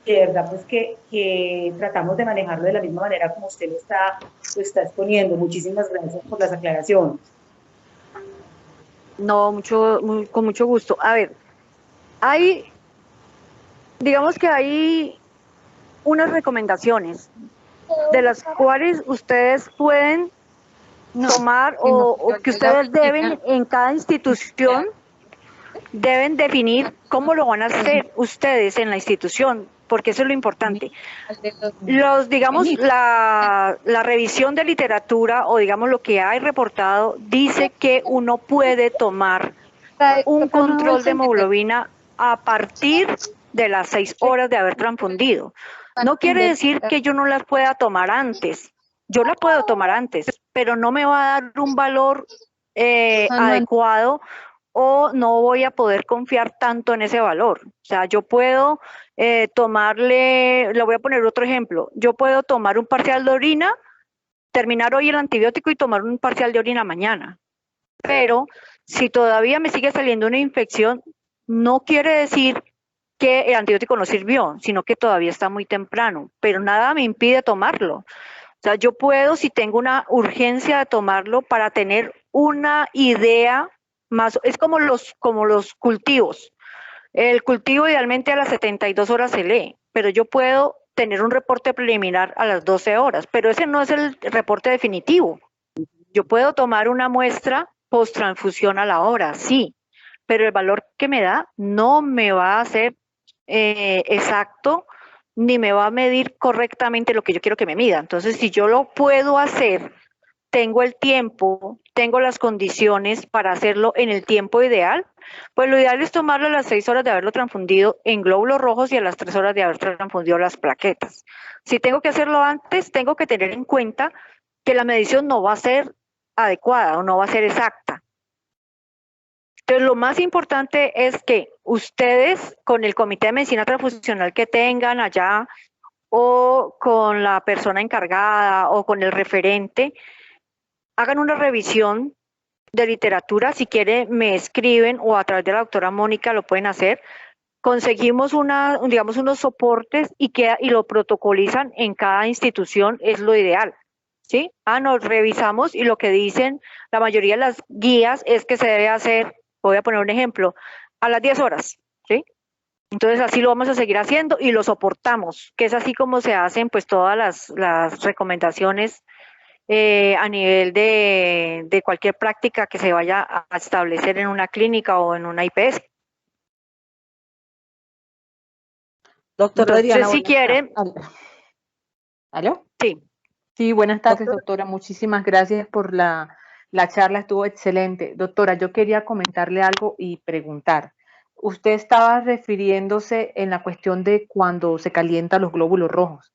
De verdad pues que tratamos de manejarlo de la misma manera como usted lo está exponiendo. Muchísimas gracias por las aclaraciones. No, con mucho gusto. A ver, digamos que hay unas recomendaciones de las cuales ustedes pueden tomar o que ustedes deben en cada institución, deben definir cómo lo van a hacer ustedes en la institución, porque eso es lo importante. Digamos, la revisión de literatura o digamos lo que hay reportado dice que uno puede tomar un control de hemoglobina a partir de las 6 horas de haber transfundido. No quiere decir que yo no las pueda tomar antes. Yo la puedo tomar antes, pero no me va a dar un valor adecuado o no voy a poder confiar tanto en ese valor. O sea, yo puedo le voy a poner otro ejemplo. Yo puedo tomar un parcial de orina, terminar hoy el antibiótico y tomar un parcial de orina mañana. Pero si todavía me sigue saliendo una infección, no quiere decir que el antibiótico no sirvió, sino que todavía está muy temprano, pero nada me impide tomarlo. O sea, yo puedo, si tengo una urgencia de tomarlo, para tener una idea más, es como los cultivos. El cultivo idealmente a las 72 horas se lee, pero yo puedo tener un reporte preliminar a las 12 horas, pero ese no es el reporte definitivo. Yo puedo tomar una muestra post-transfusión a la hora, sí, pero el valor que me da no me va a ser exacto, ni me va a medir correctamente lo que yo quiero que me mida. Entonces, si yo lo puedo hacer, tengo el tiempo, tengo las condiciones para hacerlo en el tiempo ideal, pues lo ideal es tomarlo a las 6 horas de haberlo transfundido en glóbulos rojos y a las 3 horas de haber transfundido las plaquetas. Si tengo que hacerlo antes, tengo que tener en cuenta que la medición no va a ser adecuada o no va a ser exacta. Entonces, lo más importante es que ustedes, con el comité de medicina transfusional que tengan allá, o con la persona encargada, o con el referente, hagan una revisión de literatura. Si quieren, me escriben, o a través de la doctora Mónica lo pueden hacer. Conseguimos unos soportes y lo protocolizan en cada institución, es lo ideal. ¿Sí? Nos revisamos y lo que dicen la mayoría de las guías es que se debe hacer, voy a poner un ejemplo, a las 10 horas, ¿sí? Entonces así lo vamos a seguir haciendo y lo soportamos, que es así como se hacen pues todas las recomendaciones a nivel de cualquier práctica que se vaya a establecer en una clínica o en una IPS. Doctora Adriana, si quiere. ¿Aló? Sí. Sí, buenas tardes, doctora. Muchísimas gracias por la charla, estuvo excelente. Doctora, yo quería comentarle algo y preguntar. Usted estaba refiriéndose en la cuestión de cuando se calientan los glóbulos rojos.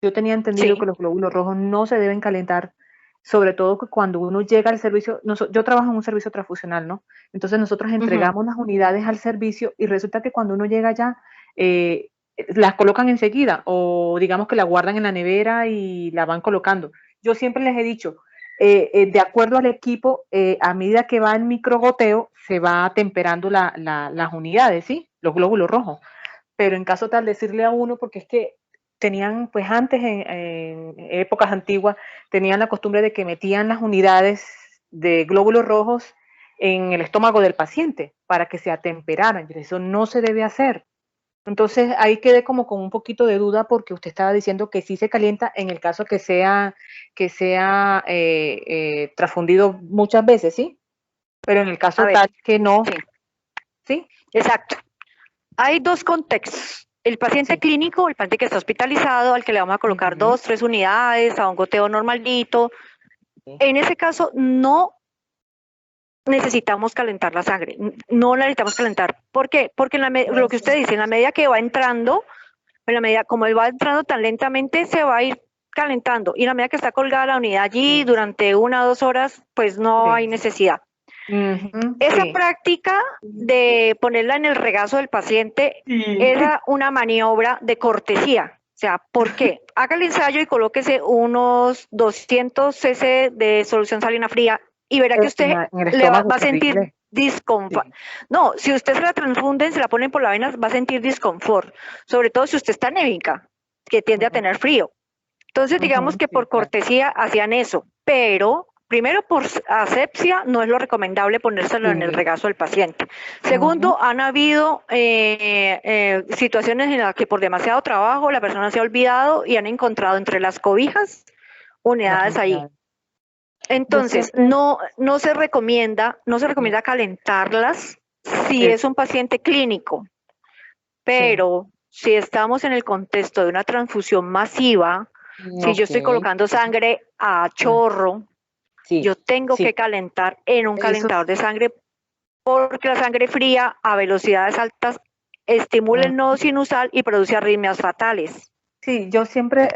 Yo tenía entendido que los glóbulos rojos no se deben calentar, sobre todo que cuando uno llega al servicio, yo trabajo en un servicio transfusional, ¿no? Entonces nosotros entregamos las unidades al servicio y resulta que cuando uno llega allá, las colocan enseguida o digamos que la guardan en la nevera y la van colocando. Yo siempre les he dicho, de acuerdo al equipo, a medida que va el microgoteo, se va temperando las unidades, ¿sí? Los glóbulos rojos. Pero en caso tal, decirle a uno, porque es que tenían, pues antes, en épocas antiguas, tenían la costumbre de que metían las unidades de glóbulos rojos en el estómago del paciente para que se atemperaran. Y eso no se debe hacer. Entonces ahí quedé como con un poquito de duda porque usted estaba diciendo que sí se calienta en el caso que sea transfundido muchas veces, ¿sí? Pero en el caso tal que no. Sí, exacto. Hay dos contextos. El paciente clínico, el paciente que está hospitalizado, al que le vamos a colocar 2, 3 unidades, a un goteo normalito. En ese caso no necesitamos calentar la sangre. No la necesitamos calentar. ¿Por qué? Porque lo que usted dice, en la medida que va entrando, en la medida como él va entrando tan lentamente, se va a ir calentando. Y en la medida que está colgada la unidad allí durante 1 o 2 horas, pues no hay necesidad. Esa práctica de ponerla en el regazo del paciente era una maniobra de cortesía. O sea, ¿por qué? Haga el ensayo y colóquese unos 200 cc de solución salina fría y verá que usted le va a sentir disconfort. No, si usted se la transfunden, se la ponen por la vena, va a sentir disconfort. Sobre todo si usted está anémica, que tiende a tener frío. Entonces, digamos que por cortesía hacían eso, pero primero por asepsia no es lo recomendable ponérselo en el regazo del paciente. Segundo, han habido situaciones en las que por demasiado trabajo la persona se ha olvidado y han encontrado entre las cobijas unidades ahí. Entonces, no se recomienda calentarlas si es un paciente clínico, pero si estamos en el contexto de una transfusión masiva, si yo estoy colocando sangre a chorro, yo tengo que calentar en un calentador de sangre porque la sangre fría a velocidades altas estimula el nodo sinusal y produce arritmias fatales. Sí, yo siempre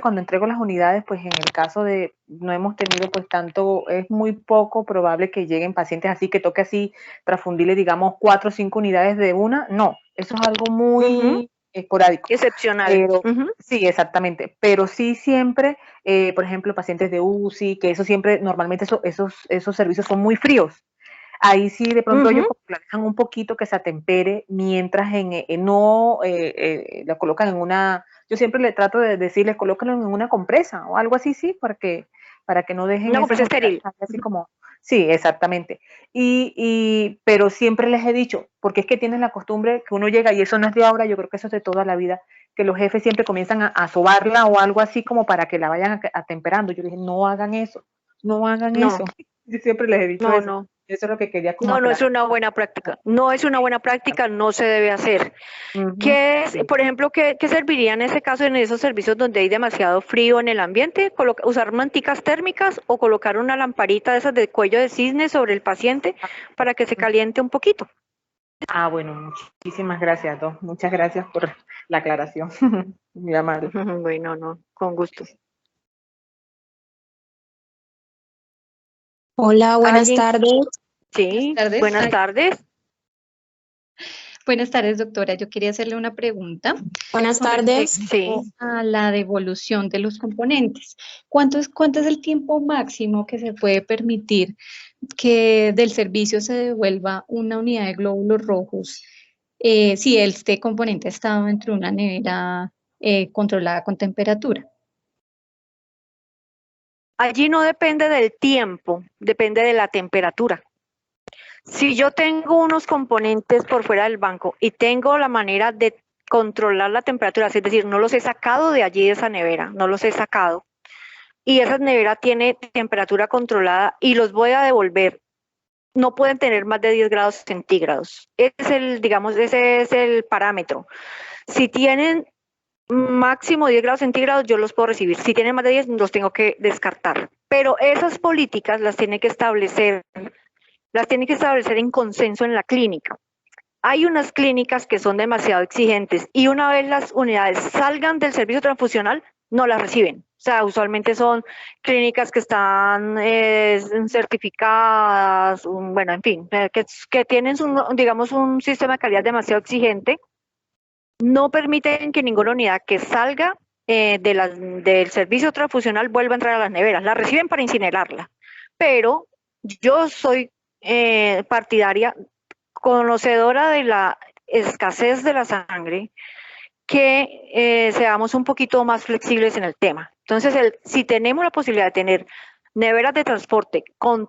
cuando entrego las unidades, pues en el caso de no hemos tenido pues tanto, es muy poco probable que lleguen pacientes así, que toque así transfundirle, digamos, 4 o 5 unidades de una. No, eso es algo muy esporádico. Excepcional. Pero, sí, exactamente. Pero sí siempre, por ejemplo, pacientes de UCI, que eso siempre, normalmente esos servicios son muy fríos. Ahí sí, de pronto ellos la dejan un poquito que se atempere, mientras la colocan en una, yo siempre le trato de decirles, colócalo en una compresa o algo así, sí, para que no dejen una compresa estéril. Así como, sí, exactamente. Pero siempre les he dicho, porque es que tienen la costumbre que uno llega, y eso no es de ahora, yo creo que eso es de toda la vida, que los jefes siempre comienzan a sobarla o algo así como para que la vayan atemperando. Yo dije, no hagan eso, no hagan eso. Yo siempre les he dicho eso. No. Eso es lo que quería no es una buena práctica. No es una buena práctica, no se debe hacer. ¿Qué es, por ejemplo, qué serviría en ese caso en esos servicios donde hay demasiado frío en el ambiente? ¿Usar manticas térmicas o colocar una lamparita de esas de cuello de cisne sobre el paciente para que se caliente un poquito? Ah, bueno, muchísimas gracias, Doc. Muchas gracias por la aclaración. Muy amable. Bueno, no, con gusto. Hola, buenas tardes. Sí, buenas tardes. Buenas tardes, doctora. Yo quería hacerle una pregunta. Buenas tardes. Sí. A la devolución de los componentes. ¿Cuánto es el tiempo máximo que se puede permitir que del servicio se devuelva una unidad de glóbulos rojos si este componente ha estado dentro de una nevera controlada con temperatura? Allí no depende del tiempo, depende de la temperatura. Si yo tengo unos componentes por fuera del banco y tengo la manera de controlar la temperatura, es decir, no los he sacado de allí de esa nevera, no los he sacado, y esa nevera tiene temperatura controlada y los voy a devolver, no pueden tener más de 10 grados centígrados. Ese es el parámetro. Si tienen máximo 10 grados centígrados, yo los puedo recibir. Si tienen más de 10, los tengo que descartar. Pero esas políticas las tiene que establecer en consenso en la clínica. Hay unas clínicas que son demasiado exigentes y una vez las unidades salgan del servicio transfusional, no las reciben. O sea, usualmente son clínicas que están certificadas, bueno, en fin, que tienen, digamos, un sistema de calidad demasiado exigente. No permiten que ninguna unidad que salga del servicio transfusional vuelva a entrar a las neveras. La reciben para incinerarla. Pero yo soy partidaria, conocedora de la escasez de la sangre, que seamos un poquito más flexibles en el tema. Entonces, si tenemos la posibilidad de tener neveras de transporte con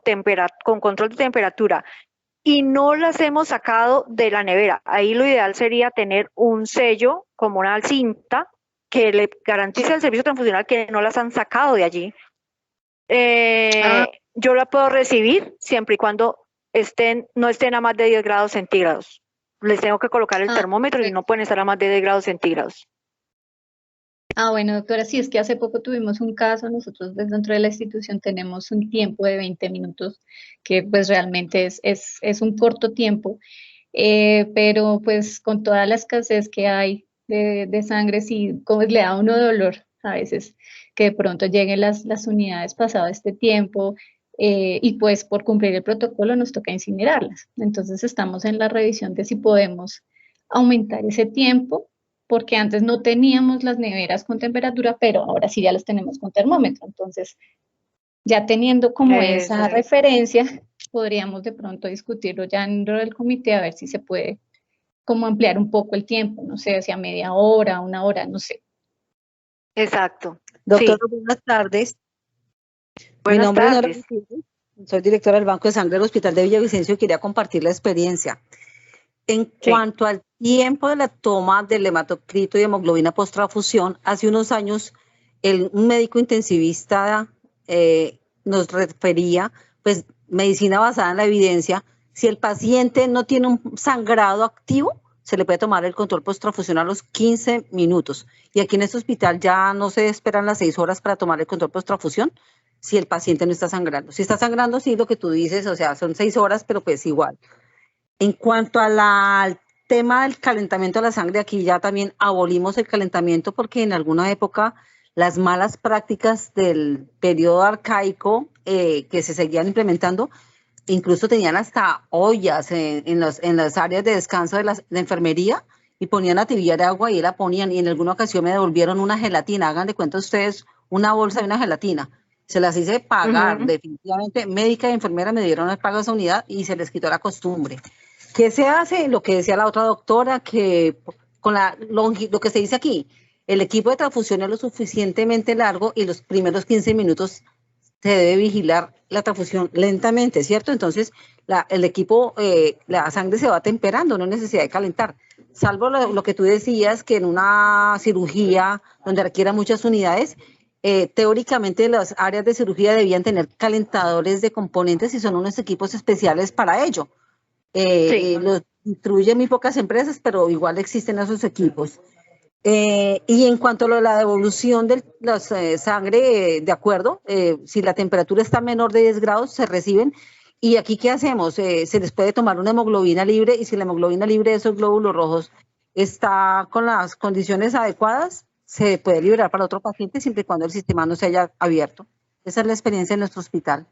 control de temperatura y no las hemos sacado de la nevera, ahí lo ideal sería tener un sello como una cinta que le garantice al servicio transfusional que no las han sacado de allí. Yo la puedo recibir siempre y cuando no estén a más de 10 grados centígrados. Les tengo que colocar el termómetro y no pueden estar a más de 10 grados centígrados. Ah, bueno, doctora, sí, es que hace poco tuvimos un caso, nosotros dentro de la institución tenemos un tiempo de 20 minutos, que pues realmente es un corto tiempo, pero pues con toda la escasez que hay de sangre, sí, como le da a uno dolor a veces que de pronto lleguen las unidades pasado este tiempo, y pues por cumplir el protocolo nos toca incinerarlas. Entonces estamos en la revisión de si podemos aumentar ese tiempo porque antes no teníamos las neveras con temperatura, pero ahora sí ya las tenemos con termómetro. Entonces, ya teniendo como esa referencia, podríamos de pronto discutirlo ya dentro del comité a ver si se puede como ampliar un poco el tiempo, no sé, hacia media hora, una hora, no sé. Exacto. Doctora, Sí. buenas tardes. Mi Buenas nombre es Nora tardes. Gutiérrez, soy directora del Banco de Sangre del Hospital de Villavicencio y quería compartir la experiencia. En cuanto al tiempo de la toma del hematocrito y hemoglobina post-transfusión, hace unos años un médico intensivista nos refería, pues, medicina basada en la evidencia. Si el paciente no tiene un sangrado activo, se le puede tomar el control post-transfusión a los 15 minutos. Y aquí en este hospital ya no se esperan las 6 horas para tomar el control post-transfusión si el paciente no está sangrando. Si está sangrando, sí, lo que tú dices, o sea, son 6 horas, pero pues igual. En cuanto al tema del calentamiento de la sangre, aquí ya también abolimos el calentamiento porque en alguna época las malas prácticas del periodo arcaico que se seguían implementando, incluso tenían hasta ollas en las áreas de descanso de enfermería y ponían a tibiar agua y la ponían, y en alguna ocasión me devolvieron una gelatina. Hagan de cuenta ustedes una bolsa de una gelatina. Se las hice pagar, definitivamente. Médica y enfermera me dieron el pago de esa unidad y se les quitó la costumbre. ¿Qué se hace? Lo que decía la otra doctora, que con lo que se dice aquí, el equipo de transfusión es lo suficientemente largo y los primeros 15 minutos se debe vigilar la transfusión lentamente, ¿cierto? Entonces, el equipo, la sangre se va temperando, no hay necesidad de calentar. Salvo lo que tú decías, que en una cirugía donde requiera muchas unidades, teóricamente las áreas de cirugía debían tener calentadores de componentes y son unos equipos especiales para ello. Los distribuyen muy pocas empresas, pero igual existen esos equipos. Y en cuanto a la devolución de la sangre, de acuerdo, si la temperatura está menor de 10 grados, se reciben. ¿Y aquí qué hacemos? Se les puede tomar una hemoglobina libre, y si la hemoglobina libre de esos glóbulos rojos está con las condiciones adecuadas, se puede liberar para otro paciente siempre y cuando el sistema no se haya abierto. Esa es la experiencia en nuestro hospital.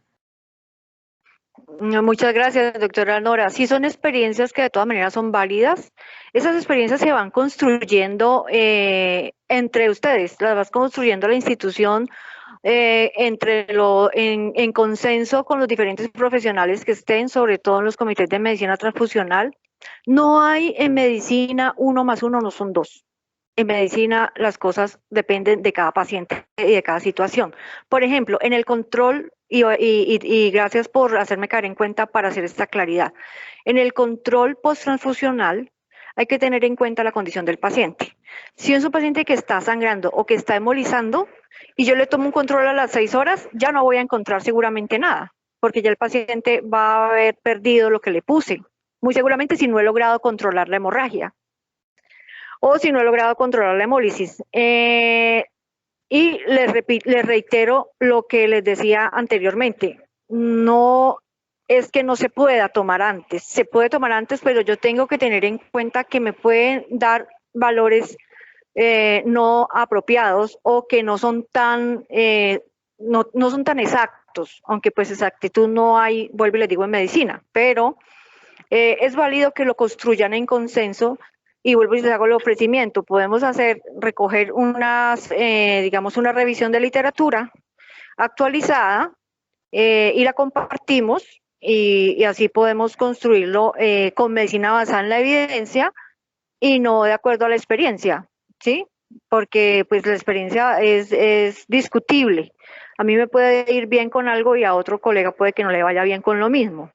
Muchas gracias, doctora Nora. Sí, son experiencias que de todas maneras son válidas. Esas experiencias se van construyendo entre ustedes, las vas construyendo la institución en consenso con los diferentes profesionales que estén, sobre todo en los comités de medicina transfusional. No hay en medicina 1 más 1 no son 2. En medicina las cosas dependen de cada paciente y de cada situación. Por ejemplo, en el control, y gracias por hacerme caer en cuenta para hacer esta claridad, en el control post-transfusional hay que tener en cuenta la condición del paciente. Si es un paciente que está sangrando o que está hemolizando y yo le tomo un control a las 6 horas, ya no voy a encontrar seguramente nada, porque ya el paciente va a haber perdido lo que le puse, muy seguramente si no he logrado controlar la hemorragia o si no he logrado controlar la hemólisis. Y les reitero lo que les decía anteriormente, no es que no se pueda tomar antes, se puede tomar antes, pero yo tengo que tener en cuenta que me pueden dar valores no apropiados o que no son tan, no son tan exactos, aunque pues exactitud no hay, vuelvo y les digo, en medicina, pero es válido que lo construyan en consenso. Y vuelvo y les hago el ofrecimiento, podemos recoger digamos, una revisión de literatura actualizada y la compartimos y así podemos construirlo con medicina basada en la evidencia y no de acuerdo a la experiencia, ¿sí? Porque pues la experiencia es discutible. A mí me puede ir bien con algo y a otro colega puede que no le vaya bien con lo mismo.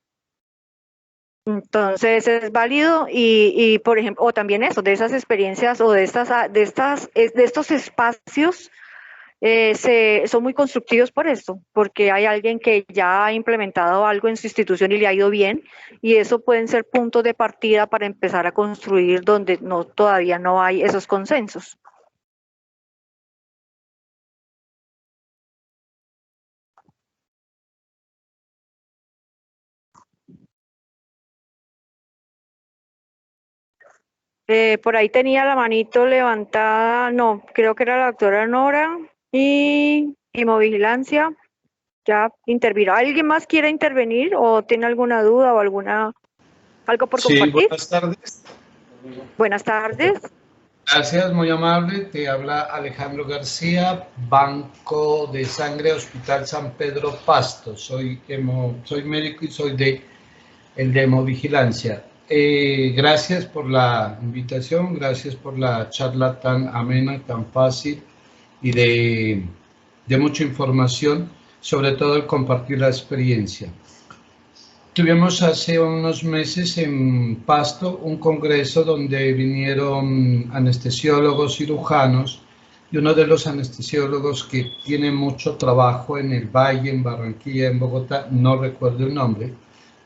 Entonces es válido y por ejemplo, o también eso, de esas experiencias o de estos espacios son muy constructivos por esto, porque hay alguien que ya ha implementado algo en su institución y le ha ido bien, y eso pueden ser puntos de partida para empezar a construir donde todavía no hay esos consensos. Por ahí tenía la manito levantada, no, creo que era la doctora Nora y hemovigilancia. Ya intervino. ¿Alguien más quiere intervenir o tiene alguna duda o algo por compartir? Buenas tardes. Buenas tardes. Gracias, muy amable. Te habla Alejandro García, Banco de Sangre, Hospital San Pedro Pasto. Soy médico y soy de hemovigilancia. Gracias por la invitación, gracias por la charla tan amena, tan fácil y de mucha información, sobre todo el compartir la experiencia. Tuvimos hace unos meses en Pasto un congreso donde vinieron anestesiólogos, cirujanos, y uno de los anestesiólogos que tiene mucho trabajo en el Valle, en Barranquilla, en Bogotá, no recuerdo el nombre,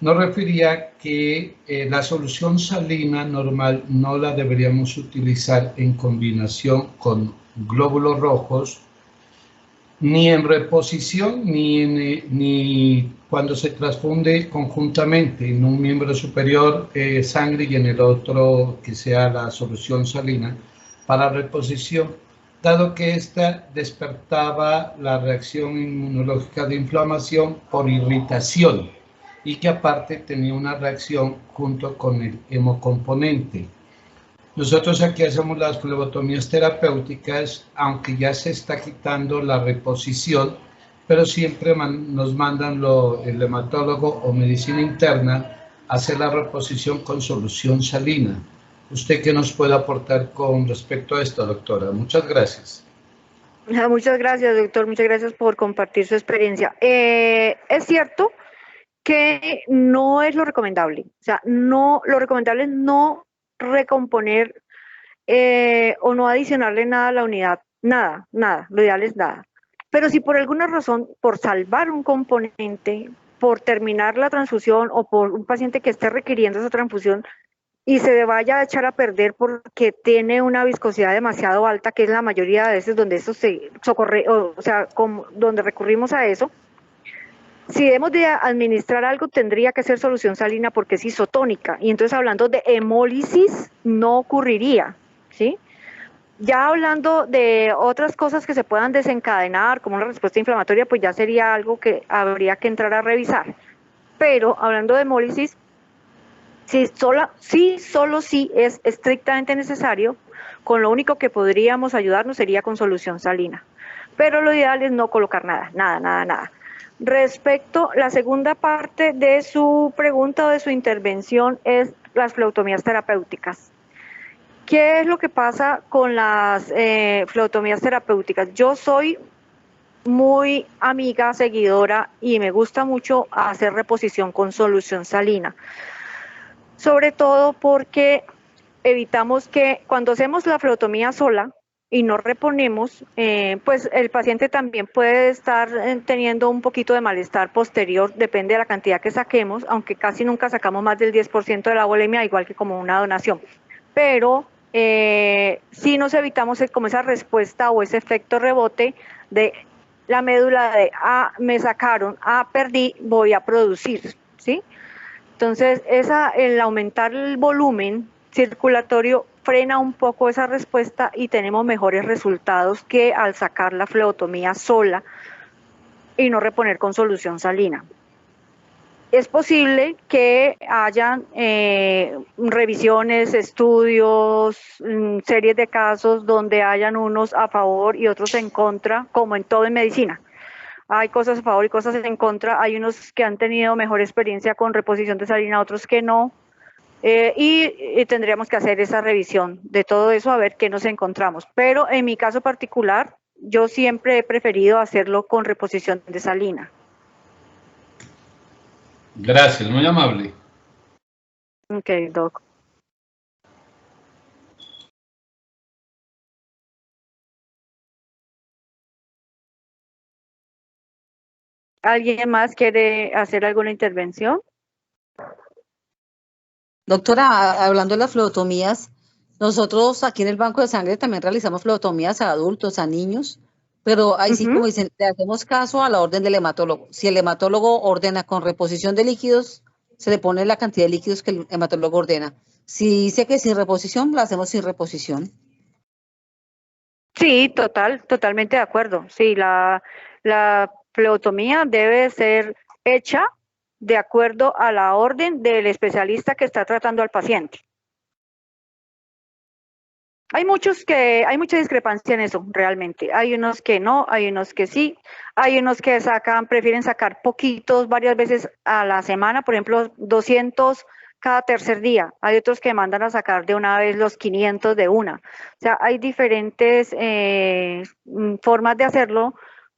nos refería que la solución salina normal no la deberíamos utilizar en combinación con glóbulos rojos, ni en reposición, ni cuando se transfunde conjuntamente en un miembro superior sangre y en el otro que sea la solución salina para reposición, dado que esta despertaba la reacción inmunológica de inflamación por irritación y que aparte tenía una reacción junto con el hemocomponente. Nosotros aquí hacemos las flebotomías terapéuticas, aunque ya se está quitando la reposición, pero siempre nos mandan el hematólogo o medicina interna a hacer la reposición con solución salina. ¿Usted qué nos puede aportar con respecto a esto, doctora? Muchas gracias. Muchas gracias, doctor. Muchas gracias por compartir su experiencia. Es cierto que no es lo recomendable. O sea, lo recomendable es no recomponer o no adicionarle nada a la unidad. Nada. Lo ideal es nada. Pero si por alguna razón, por salvar un componente, por terminar la transfusión o por un paciente que esté requiriendo esa transfusión y se vaya a echar a perder porque tiene una viscosidad demasiado alta, que es la mayoría de veces donde eso se socorre, o sea, donde recurrimos a eso, si debemos de administrar algo, tendría que ser solución salina porque es isotónica. Y entonces, hablando de hemólisis, no ocurriría, ¿sí? Ya hablando de otras cosas que se puedan desencadenar, como una respuesta inflamatoria, pues ya sería algo que habría que entrar a revisar. Pero, hablando de hemólisis, solo si es estrictamente necesario, con lo único que podríamos ayudarnos sería con solución salina. Pero lo ideal es no colocar nada. Respecto, la segunda parte de su pregunta o de su intervención es las flebotomías terapéuticas. ¿Qué es lo que pasa con las flebotomías terapéuticas? Yo soy muy amiga, seguidora y me gusta mucho hacer reposición con solución salina. Sobre todo porque evitamos que cuando hacemos la flebotomía sola y no reponemos, pues el paciente también puede estar teniendo un poquito de malestar posterior, depende de la cantidad que saquemos, aunque casi nunca sacamos más del 10% de la volemia, igual que como una donación. Pero sí nos evitamos como esa respuesta o ese efecto rebote de la médula de me sacaron, perdí, voy a producir, ¿sí? Entonces, el aumentar el volumen circulatorio frena un poco esa respuesta y tenemos mejores resultados que al sacar la flebotomía sola y no reponer con solución salina. Es posible que hayan revisiones, estudios, series de casos donde hayan unos a favor y otros en contra, como en todo en medicina. Hay cosas a favor y cosas en contra, hay unos que han tenido mejor experiencia con reposición de salina, otros que no, y tendríamos que hacer esa revisión de todo eso a ver qué nos encontramos. Pero en mi caso particular, yo siempre he preferido hacerlo con reposición de salina. Gracias, muy amable. Ok, doc. ¿Alguien más quiere hacer alguna intervención? Doctora, hablando de las flebotomías, nosotros aquí en el Banco de Sangre también realizamos flebotomías a adultos, a niños, pero ahí sí, como dicen, le hacemos caso a la orden del hematólogo. Si el hematólogo ordena con reposición de líquidos, se le pone la cantidad de líquidos que el hematólogo ordena. Si dice que sin reposición, lo hacemos sin reposición. Sí, totalmente de acuerdo. Sí, la flebotomía debe ser hecha de acuerdo a la orden del especialista que está tratando al paciente. Hay mucha discrepancia en eso, realmente. Hay unos que no, hay unos que sí, hay unos que prefieren sacar poquitos varias veces a la semana, por ejemplo, 200 cada tercer día. Hay otros que mandan a sacar de una vez los 500 de una. O sea, hay diferentes formas de hacerlo,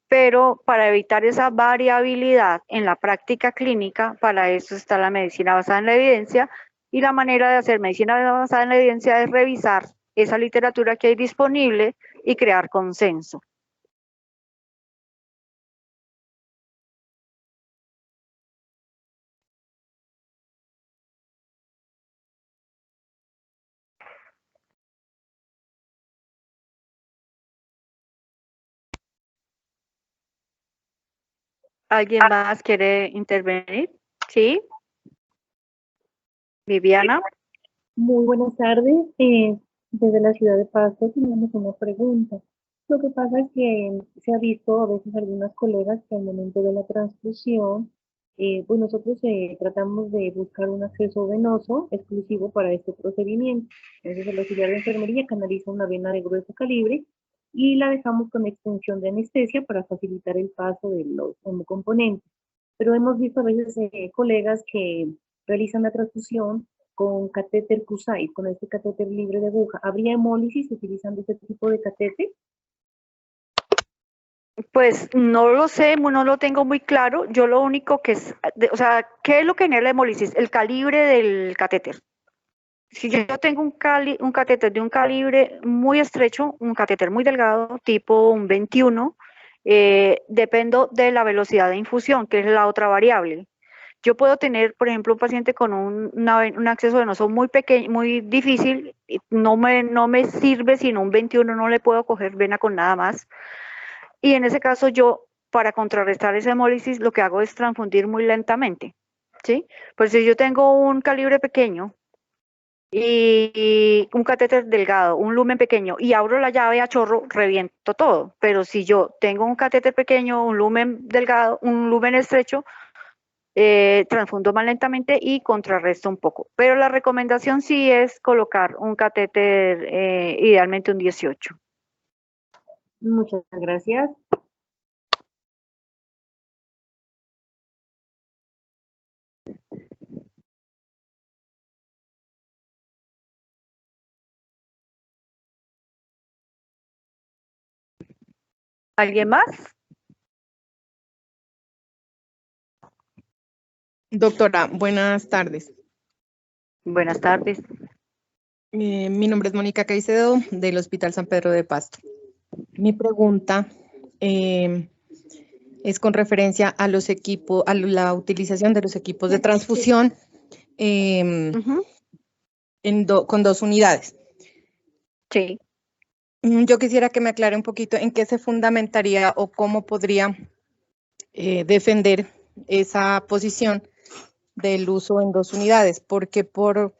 pero para evitar esa variabilidad en la práctica clínica, para eso está la medicina basada en la evidencia, y la manera de hacer medicina basada en la evidencia es revisar esa literatura que hay disponible y crear consenso. ¿Alguien más quiere intervenir? ¿Sí? Viviana. Muy buenas tardes. Desde la ciudad de Pasto tenemos una pregunta. Lo que pasa es que se ha visto a veces algunas colegas que al momento de la transfusión, pues nosotros tratamos de buscar un acceso venoso exclusivo para este procedimiento. Entonces el auxiliar de enfermería canaliza una vena de grueso calibre y la dejamos con extensión de anestesia para facilitar el paso de los hemocomponentes. Pero hemos visto a veces colegas que realizan la transfusión con catéter CUSAID, con este catéter libre de aguja. ¿Habría hemólisis utilizando este tipo de catéter? Pues no lo sé, no lo tengo muy claro. Yo lo único que es, o sea, ¿qué es lo que genera la hemólisis? El calibre del catéter. Si yo tengo un catéter de un calibre muy estrecho, un catéter muy delgado, tipo un 21, dependo de la velocidad de infusión, que es la otra variable. Yo puedo tener, por ejemplo, un paciente con un acceso venoso muy pequeño, muy difícil, no me sirve, sino un 21 no le puedo coger vena con nada más. Y en ese caso yo, para contrarrestar esa hemólisis, lo que hago es transfundir muy lentamente, ¿sí? Pues si yo tengo un calibre pequeño y un catéter delgado, un lumen pequeño, y abro la llave a chorro, reviento todo. Pero si yo tengo un catéter pequeño, un lumen delgado, un lumen estrecho, transfundo más lentamente y contrarresto un poco. Pero la recomendación sí es colocar un catéter, idealmente un 18. Muchas gracias. ¿Alguien más? Doctora, buenas tardes. Buenas tardes. Mi nombre es Mónica Caicedo, del Hospital San Pedro de Pasto. Mi pregunta es con referencia a los equipos, a la utilización de los equipos de transfusión con 2 unidades. Sí. Yo quisiera que me aclare un poquito en qué se fundamentaría o cómo podría defender esa posición del uso en 2 unidades, porque por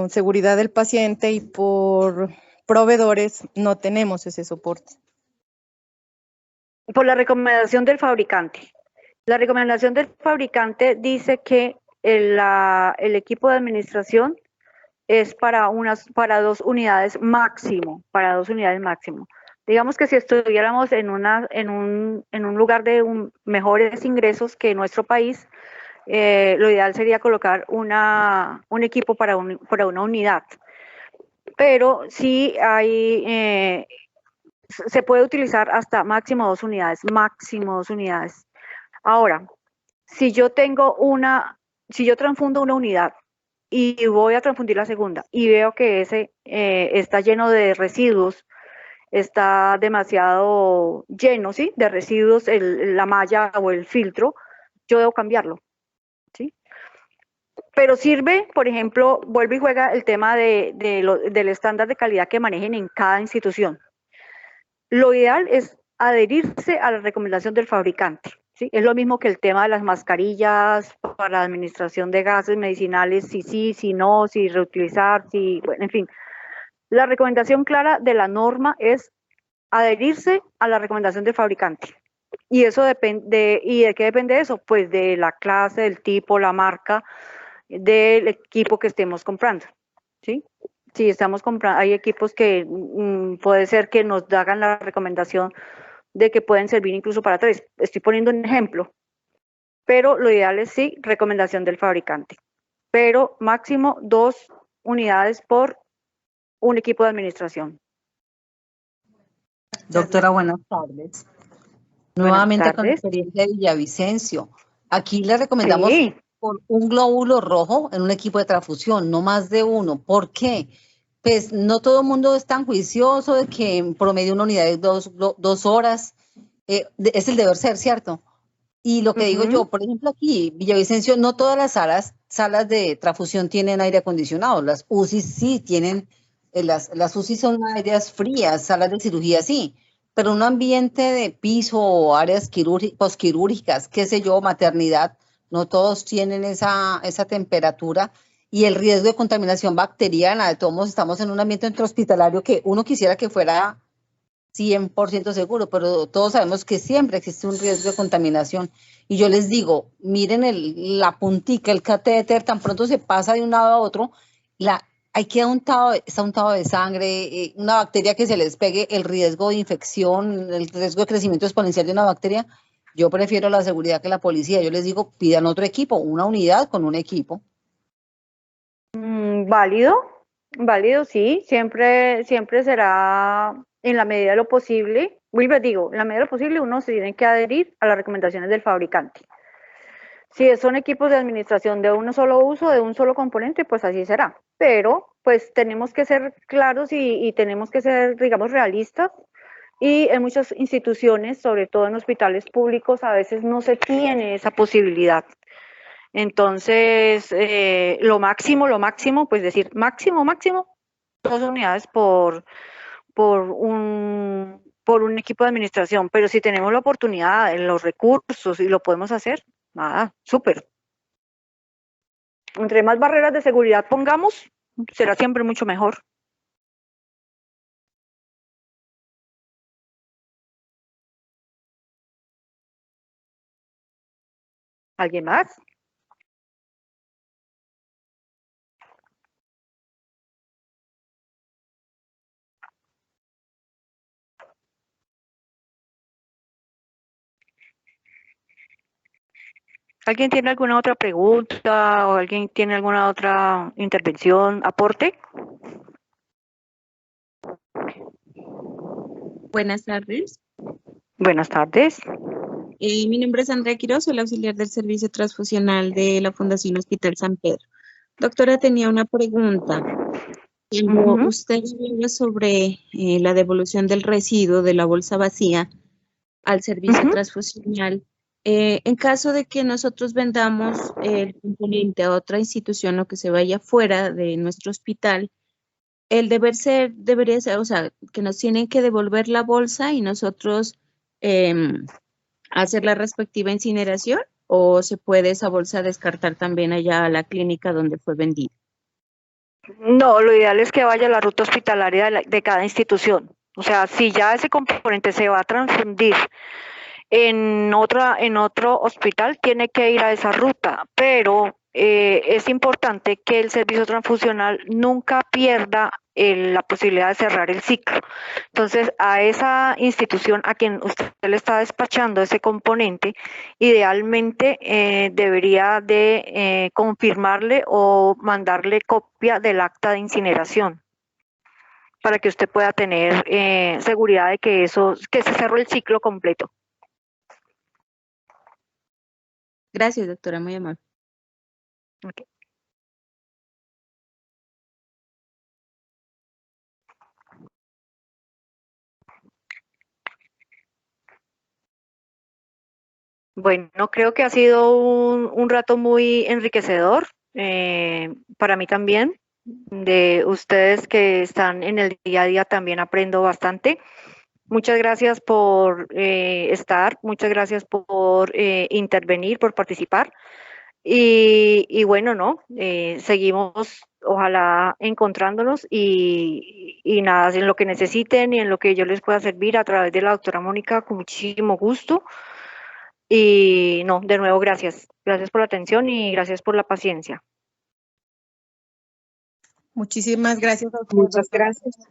seguridad del paciente y por proveedores no tenemos ese soporte. Por la recomendación del fabricante. La recomendación del fabricante dice que el equipo de administración es para 2 unidades máximo, Digamos que si estuviéramos en un lugar de mejores ingresos que nuestro país, lo ideal sería colocar un equipo para una unidad. Pero sí se puede utilizar hasta máximo 2 unidades. Ahora, si yo transfundo una unidad y voy a transfundir la segunda y veo que ese está lleno de residuos, está demasiado lleno, ¿sí? De residuos, la malla o el filtro, yo debo cambiarlo, ¿sí? Pero sirve, por ejemplo, vuelve y juega el tema del estándar de calidad que manejen en cada institución. Lo ideal es adherirse a la recomendación del fabricante. ¿sí? Es lo mismo que el tema de las mascarillas para la administración de gases medicinales, si sí, si no, si reutilizar, si, bueno, en fin. La recomendación clara de la norma es adherirse a la recomendación del fabricante. Y eso depende, ¿y de qué depende eso? Pues de la clase, del tipo, la marca, del equipo que estemos comprando, ¿sí? Si estamos comprando, hay equipos que puede ser que nos hagan la recomendación de que pueden servir incluso para 3. Estoy poniendo un ejemplo, pero lo ideal es sí, recomendación del fabricante. Pero máximo 2 unidades por un equipo de administración. Doctora, buenas tardes. Nuevamente con la experiencia de Villavicencio. Aquí le recomendamos por un glóbulo rojo en un equipo de transfusión, no más de uno. ¿Por qué? Pues no todo el mundo es tan juicioso de que en promedio una unidad de 2 horas es el deber ser, ¿cierto? Y lo que digo yo, por ejemplo aquí, Villavicencio, no todas las salas de transfusión tienen aire acondicionado. Las UCI sí tienen, las UCI son áreas frías, salas de cirugía sí. Pero un ambiente de piso o áreas posquirúrgicas, qué sé yo, maternidad, no todos tienen esa temperatura y el riesgo de contaminación bacteriana. De todos modos, estamos en un ambiente intrahospitalario que uno quisiera que fuera 100% seguro, pero todos sabemos que siempre existe un riesgo de contaminación. Y yo les digo, miren la puntica, el catéter, tan pronto se pasa de un lado a otro, hay que está untado de sangre, una bacteria que se les pegue, el riesgo de infección, el riesgo de crecimiento exponencial de una bacteria. Yo prefiero la seguridad que la policía. Yo les digo, pidan otro equipo, una unidad con un equipo. Válido, sí. Siempre será en la medida de lo posible. En la medida de lo posible uno se tiene que adherir a las recomendaciones del fabricante. Si son equipos de administración de un solo uso, de un solo componente, pues así será. Pero pues tenemos que ser claros y tenemos que ser, digamos, realistas. Y en muchas instituciones, sobre todo en hospitales públicos, a veces no se tiene esa posibilidad. Entonces, lo máximo, pues decir, máximo, 2 unidades por un equipo de administración. Pero si tenemos la oportunidad, los recursos y lo podemos hacer, nada, súper. Entre más barreras de seguridad pongamos, será siempre mucho mejor. ¿Alguien más? ¿Alguien tiene alguna otra pregunta o alguien tiene alguna otra intervención, aporte? Buenas tardes. Buenas tardes. Mi nombre es Andrea Quiroz, soy la auxiliar del servicio transfusional de la Fundación Hospital San Pedro. Doctora, tenía una pregunta. Usted hablaba sobre la devolución del residuo de la bolsa vacía al servicio transfusional. En caso de que nosotros vendamos el componente a otra institución o que se vaya fuera de nuestro hospital, el debería ser, o sea, que nos tienen que devolver la bolsa y nosotros hacer la respectiva incineración, o se puede esa bolsa descartar también allá a la clínica donde fue vendida. No, lo ideal es que vaya a la ruta hospitalaria de cada institución. O sea, si ya ese componente se va a transfundir en otro hospital, tiene que ir a esa ruta, pero es importante que el servicio transfusional nunca pierda la posibilidad de cerrar el ciclo. Entonces, a esa institución a quien usted le está despachando ese componente, idealmente debería de confirmarle o mandarle copia del acta de incineración para que usted pueda tener seguridad de que se cerró el ciclo completo. Gracias, doctora, muy amable. Okay. Bueno, creo que ha sido un rato muy enriquecedor para mí también. De ustedes que están en el día a día también aprendo bastante. Muchas gracias por estar, muchas gracias por intervenir, por participar. Y bueno, ¿no? Seguimos, ojalá, encontrándonos y nada, en lo que necesiten y en lo que yo les pueda servir a través de la doctora Mónica, con muchísimo gusto. Y no, de nuevo, gracias. Gracias por la atención y gracias por la paciencia. Muchísimas gracias a usted, Muchas doctora. gracias.